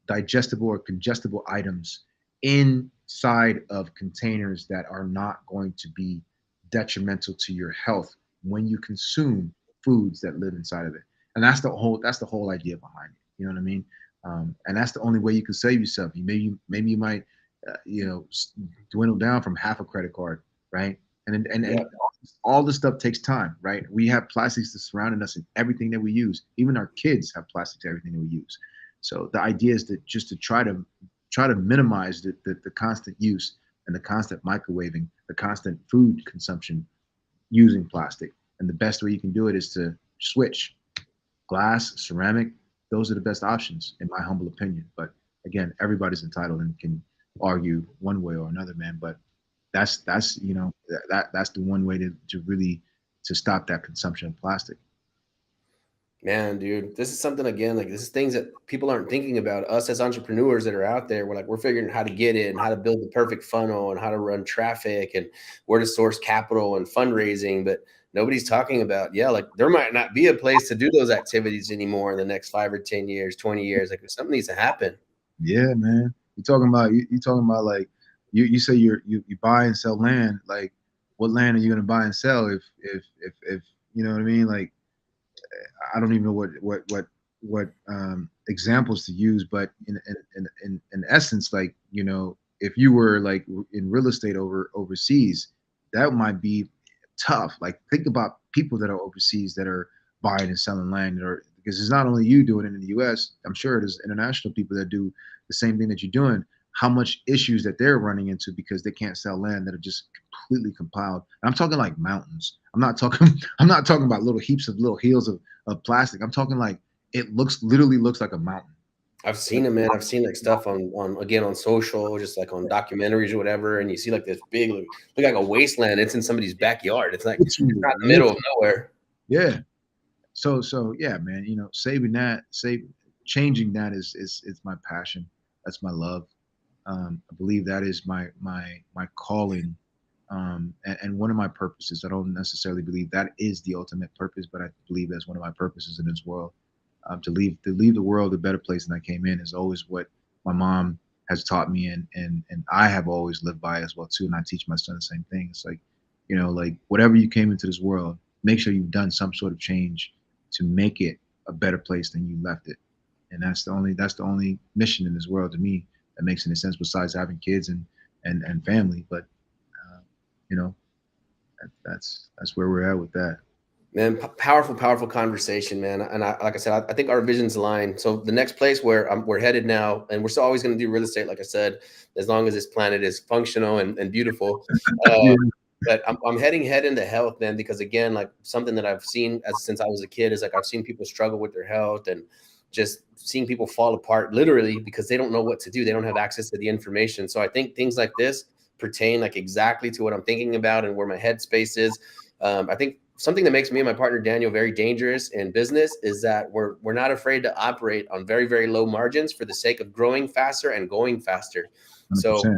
digestible or congestible items inside of containers that are not going to be detrimental to your health when you consume foods that live inside of it. And that's the whole idea behind it. You know what I mean? And that's the only way you can save yourself. Maybe you might dwindle down from half a credit card, right? And all this stuff takes time, right? We have plastics that surrounding us in everything that we use. Even our kids have plastics in everything that we use. So the idea is that just to try to minimize the constant use and the constant microwaving, the constant food consumption using plastic. And the best way you can do it is to switch glass, ceramic. Those are the best options, in my humble opinion. But again, everybody's entitled and can argue one way or another, man. But that's that's the one way to really to stop that consumption of plastic. Man, dude, this is something again, like this is things that people aren't thinking about. Us as entrepreneurs that are out there, we're figuring out how to get it and how to build the perfect funnel and how to run traffic and where to source capital and fundraising. But nobody's talking about, like there might not be a place to do those activities anymore in the next 5 or 10 years, 20 years. Like something needs to happen. Yeah, man. You're talking about like you say you buy and sell land. Like what land are you gonna buy and sell if you know what I mean? Like I don't even know what examples to use, but in essence, like if you were like in real estate overseas, that might be tough. Like think about people that are overseas that are buying and selling land, or because it's not only you doing it in the U.S. I'm sure there's international people that do the same thing that you're doing. How much issues that they're running into because they can't sell land that are just completely compiled. And I'm talking like mountains. I'm not talking about little heaps of little hills of plastic. I'm talking like it literally looks like a mountain. I've seen it, man. I've seen like stuff on social, just like on documentaries or whatever, and you see like this big, look like a wasteland. It's in somebody's backyard. It's like it's not in the middle of nowhere. Yeah. So yeah, man. Changing that is my passion. That's my love. I believe that is my calling, and one of my purposes. I don't necessarily believe that is the ultimate purpose, but I believe that's one of my purposes in this world. To leave the world a better place than I came in is always what my mom has taught me, and I have always lived by as well too. And I teach my son the same thing. It's like, like whatever you came into this world, make sure you've done some sort of change to make it a better place than you left it. And that's the only mission in this world to me that makes any sense besides having kids and family. But that's where we're at with that. Man, powerful conversation, man. And like I said, I think our visions align. So the next place where we're headed now, and we're still always going to do real estate, like I said, as long as this planet is functional and beautiful. But I'm heading into health, man, because again, like something that I've seen since I was a kid is like I've seen people struggle with their health and just seeing people fall apart literally because they don't know what to do. They don't have access to the information. So I think things like this pertain like exactly to what I'm thinking about and where my headspace is. I think something that makes me and my partner Daniel very dangerous in business is that we're not afraid to operate on very, very low margins for the sake of growing faster and going faster. 100%. So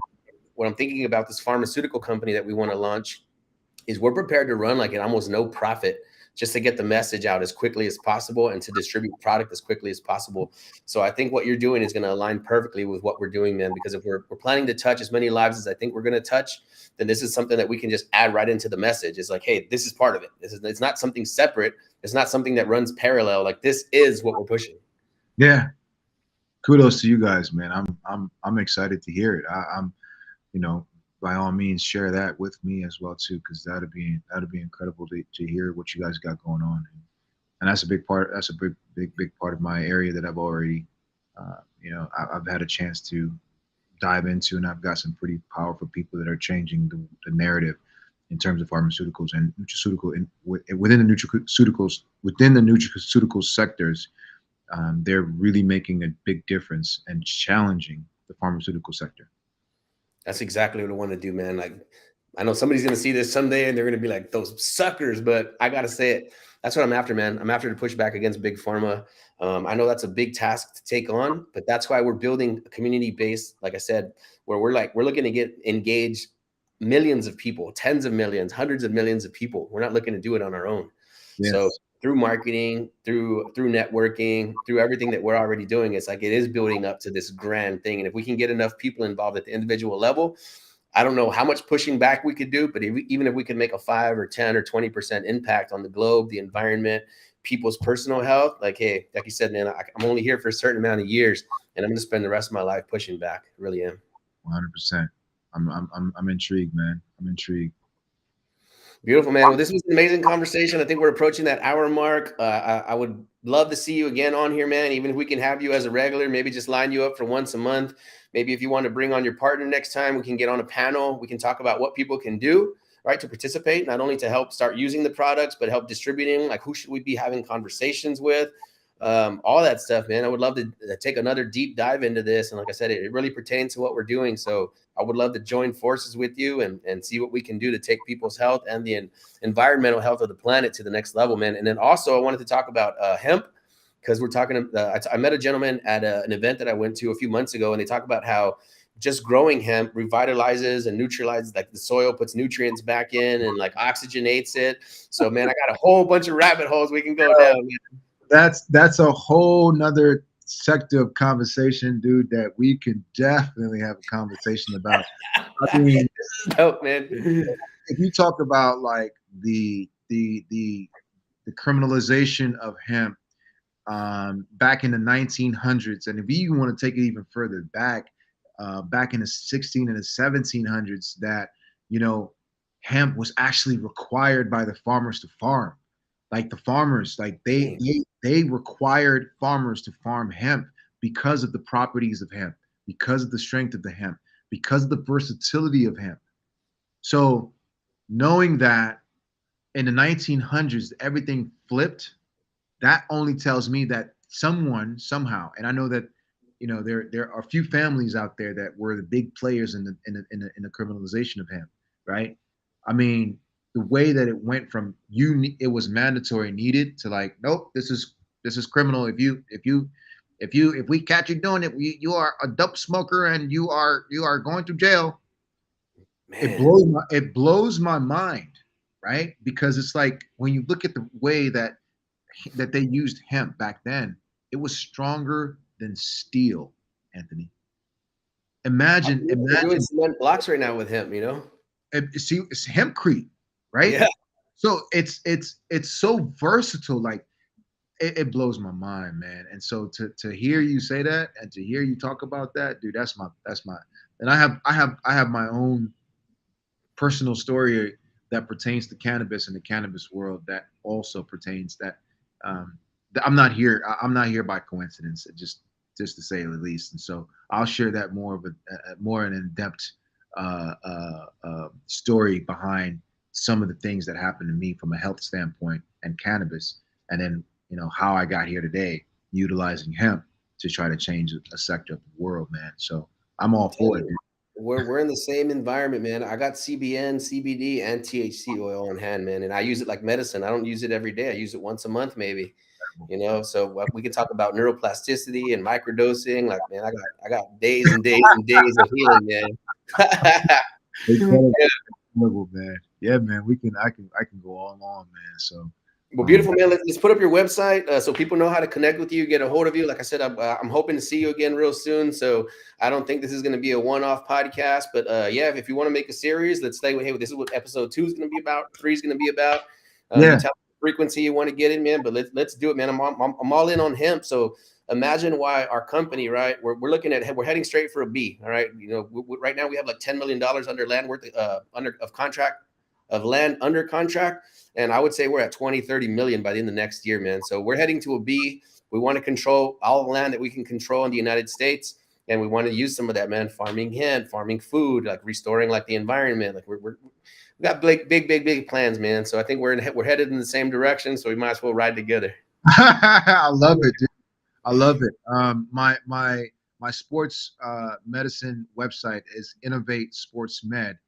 what I'm thinking about this pharmaceutical company that we want to launch is we're prepared to run like an almost no profit just to get the message out as quickly as possible and to distribute product as quickly as possible. So I think what you're doing is going to align perfectly with what we're doing, man, because if we're planning to touch as many lives as I think we're going to touch, then this is something that we can just add right into the message. It's like, hey, this is part of it. It's not something separate. It's not something that runs parallel. Like, this is what we're pushing. Yeah. Kudos to you guys, man. I'm excited to hear it. I'm, you know, by all means share that with me as well too, because that'd be incredible to hear what you guys got going on. And that's a big part. That's a big part of my area that I've already, you know, I've had a chance to dive into, and I've got some pretty powerful people that are changing the narrative in terms of pharmaceuticals and within the nutraceutical sectors. They're really making a big difference and challenging the pharmaceutical sector. That's exactly what I want to do, man. Like, I know somebody's going to see this someday and they're going to be like, those suckers, but I got to say it. That's what I'm after, man. I'm after to push back against big pharma. I know that's a big task to take on, but that's why we're building a community base, like I said, where we're looking to engage millions of people, tens of millions, hundreds of millions of people. We're not looking to do it on our own. Yes. So through marketing, through networking, through everything that we're already doing, it's like it is building up to this grand thing. And if we can get enough people involved at the individual level, I don't know how much pushing back we could do, but even if we could make a 5 or 10 or 20% impact on the globe, the environment, people's personal health, like, hey, like you said, man, I'm only here for a certain amount of years, and I'm going to spend the rest of my life pushing back. I really am. 100%. I'm intrigued, man. I'm intrigued. Beautiful, man. Well, this was an amazing conversation. I think we're approaching that hour mark. I would love to see you again on here, man. Even if we can have you as a regular, maybe just line you up for once a month. Maybe if you want to bring on your partner next time, we can get on a panel. We can talk about what people can do, right, to participate, not only to help start using the products, but help distributing. Like, who should we be having conversations with? All that stuff, man. I would love to take another deep dive into this. And like I said, it really pertains to what we're doing. So I would love to join forces with you and see what we can do to take people's health and the environmental health of the planet to the next level, man. And then also I wanted to talk about hemp, because we're talking, I met a gentleman at an event that I went to a few months ago, and they talk about how just growing hemp revitalizes and neutralizes, like the soil puts nutrients back in and like oxygenates it. So, man, I got a whole bunch of rabbit holes we can go down, man. That's a whole nother sector of conversation, dude, that we can definitely have a conversation about. I mean, this is dope, man. If you talk about like the criminalization of hemp back in the 1900s, and if you even want to take it even further back, back in the 16 and the 1700s, that, you know, hemp was actually required by the farmers to farm. Like the farmers, like they required farmers to farm hemp because of the properties of hemp, because of the strength of the hemp, because of the versatility of hemp. So knowing that in the 1900s, everything flipped, that only tells me that someone, somehow, and I know that, you know, there are a few families out there that were the big players in the criminalization of hemp, right? I mean, the way that it went from it was mandatory needed to like, nope, this is criminal. If we catch you doing it, you are a dope smoker and you are going to jail. Man. It blows my mind, right? Because it's like when you look at the way that they used hemp back then, it was stronger than steel, Anthony. Imagine doing cement blocks right now with hemp, you know. See, it's hempcrete, right? Yeah. So it's so versatile. Like it blows my mind, man. And so to hear you say that and to hear you talk about that, dude, that's my. And I have my own personal story that pertains to cannabis and the cannabis world that also pertains that. I'm not here by coincidence, just to say the least. And so I'll share that more of more an in-depth story behind some of the things that happened to me from a health standpoint and cannabis, and then, you know, how I got here today utilizing hemp to try to change a sector of the world, man. So I'm all for it, dude. we're in the same environment, man. I got CBN, CBD, and THC oil on hand, man, and I use it like medicine. I don't use it every day. I use it once a month, maybe. So we can talk about neuroplasticity and microdosing. Like, man, I got days and days and days of healing, man. Incredible, man. Yeah, man. I can go all on, man. So. Well, beautiful, man. Let's put up your website so people know how to connect with you, get a hold of you. Like I said, I'm hoping to see you again real soon. So I don't think this is going to be a one-off podcast, but yeah, if you want to make a series, let's say, hey, this is what episode 2 is going to be about. 3 is going to be about. Yeah. You tell me the frequency you want to get in, man. But let's do it, man. I'm all in on hemp. So imagine why our company, right? We're looking at, we're heading straight for a B. All right, right now we have like $10 million under land worth of land under contract. And I would say we're at 20, 30 million by the end of next year, man. So we're heading to a B. We want to control all the land that we can control in the United States. And we want to use some of that, man, farming hemp, farming food, like restoring like the environment. Like we got big plans, man. So I think we're headed in the same direction. So we might as well ride together. I love it, dude. I love it. My sports medicine website is Innovate Sports Med.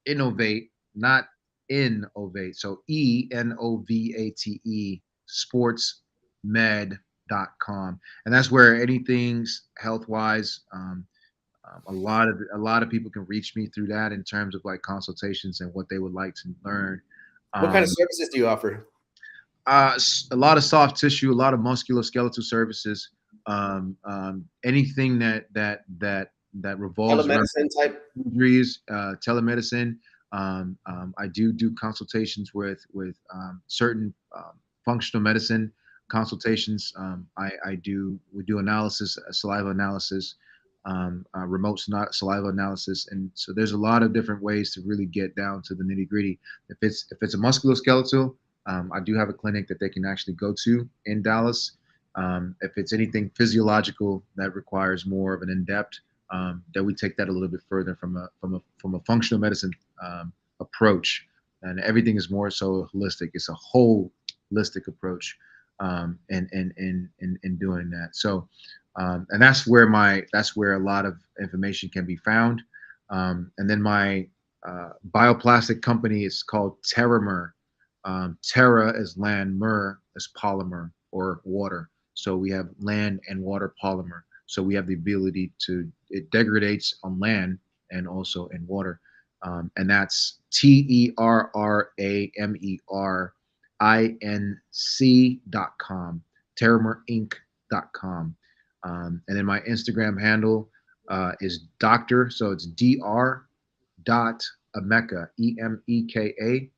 Innovate, not innovate. So ENOVATE sportsmed.com. And that's where anything's health-wise. A lot of people can reach me through that in terms of like consultations and what they would like to learn. What kind of services do you offer? A lot of soft tissue, a lot of musculoskeletal services. Anything that revolves around telemedicine type injuries, telemedicine. I do consultations with certain functional medicine consultations. We do analysis, saliva analysis, remote saliva analysis, and so there's a lot of different ways to really get down to the nitty gritty. If it's a musculoskeletal, I do have a clinic that they can actually go to in Dallas. If it's anything physiological that requires more of an in-depth, that we take that a little bit further from a functional medicine approach, and everything is more so holistic. It's a holistic approach in doing that. So, and that's where a lot of information can be found. And then my bioplastic company is called Terramer. Terra is land, mer is polymer or water. So we have land and water polymer. So we have the ability it degrades on land and also in water. And that's TerramerInc.com, TerramerInc.com. And then my Instagram handle is Dr. So it's Dr.Emeka, EMEKA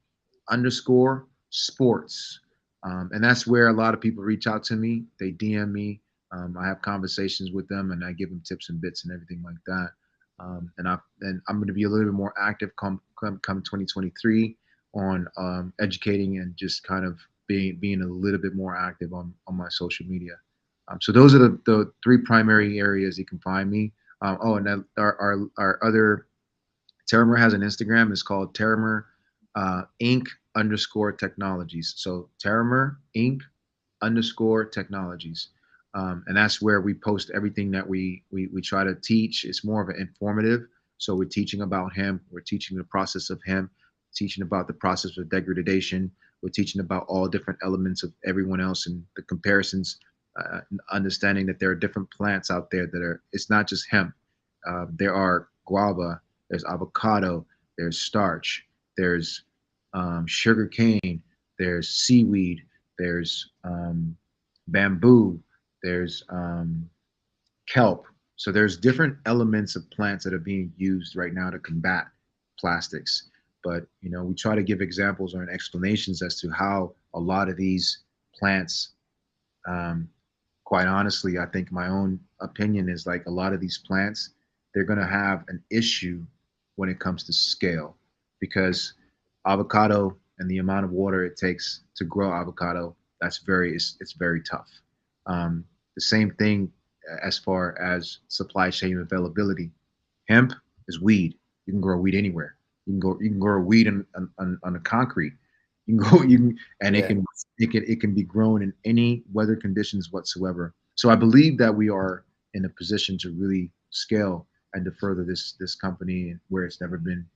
_sports. And that's where a lot of people reach out to me. They DM me. I have conversations with them, and I give them tips and bits and everything like that. And I'm going to be a little bit more active come 2023 on educating and just kind of being a little bit more active on my social media. So those are the 3 primary areas you can find me. And then our other Terramer has an Instagram. It's called Terramer Inc._technologies. So Terramer Inc._technologies. And that's where we post everything that we try to teach. It's more of an informative. So we're teaching about hemp. We're teaching the process of hemp, teaching about the process of degradation. We're teaching about all different elements of everyone else and the comparisons, understanding that there are different plants out there it's not just hemp. There are guava, there's avocado, there's starch, there's sugar cane, there's seaweed, there's bamboo, there's kelp. So there's different elements of plants that are being used right now to combat plastics. But, we try to give examples or explanations as to how a lot of these plants, quite honestly, I think my own opinion is like a lot of these plants, they're going to have an issue when it comes to scale, because avocado and the amount of water it takes to grow avocado, it's very tough. The same thing as far as supply chain availability. Hemp is weed. You can grow weed anywhere. You can grow weed on the concrete. It can be grown in any weather conditions whatsoever. So I believe that we are in a position to really scale and to further this company where it's never been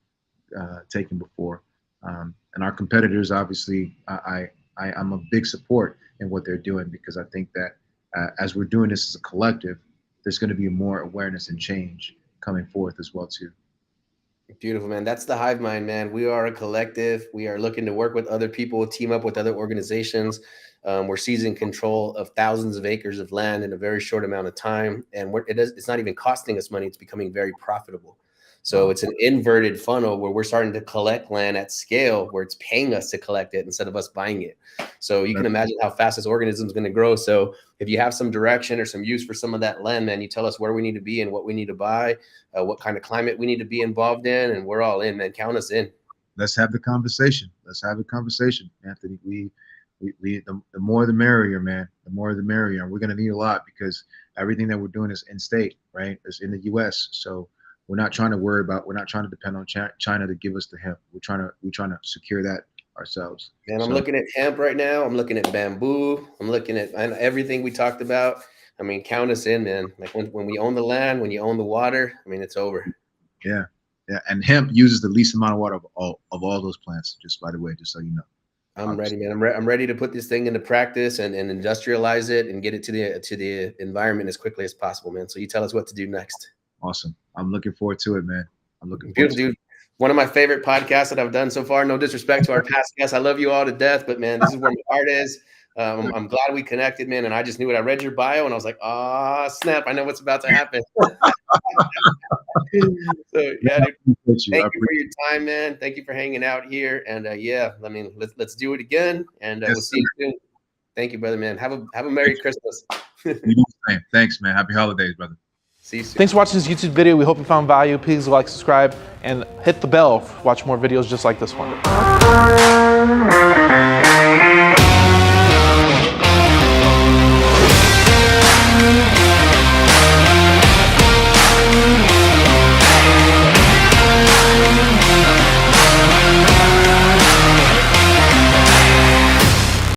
taken before. And our competitors, obviously, I'm a big support in what they're doing, because I think that as we're doing this as a collective, there's going to be more awareness and change coming forth as well too. Beautiful, man. That's the hive mind, man. We are a collective. We are looking to work with other people, team up with other organizations. We're seizing control of thousands of acres of land in a very short amount of time. And it's not even costing us money. It's becoming very profitable. So it's an inverted funnel where we're starting to collect land at scale, where it's paying us to collect it instead of us buying it. So you can imagine how fast this organism is going to grow. So if you have some direction or some use for some of that land, man, you tell us where we need to be and what we need to buy, what kind of climate we need to be involved in, and we're all in, man. Count us in. Let's have the conversation. Let's have a conversation, Anthony. The more the merrier, man. The more the merrier. And we're going to need a lot, because everything that we're doing is in state, right? It's in the U.S. So we're not trying to depend on China to give us the hemp. We're trying to secure that ourselves. Man, I'm looking at hemp right now. I'm looking at bamboo. I'm looking at everything we talked about. I mean, count us in, man. Like when we own the land, when you own the water, I mean, it's over. Yeah. And hemp uses the least amount of water of all those plants, just by the way, just so you know. I'm ready, man. I'm ready to put this thing into practice and industrialize it and get it to the environment as quickly as possible, man. So you tell us what to do next. Awesome. I'm looking forward to it, man. I'm looking forward to it. One of my favorite podcasts that I've done so far. No disrespect to our past guests. I love you all to death, but man, this is where my heart is. I'm glad we connected, man. And I just knew it. I read your bio and I was like, oh, snap. I know what's about to happen. So yeah, dude, thank you for your time, man. Thank you for hanging out here. And yeah, I mean, let's do it again. And we'll see you soon. Thank you, brother, man. Have a Merry Christmas. You do the same. Thanks, man. Happy holidays, brother. See you soon. Thanks for watching this YouTube video. We hope you found value. Please like, subscribe, and hit the bell to watch more videos just like this one.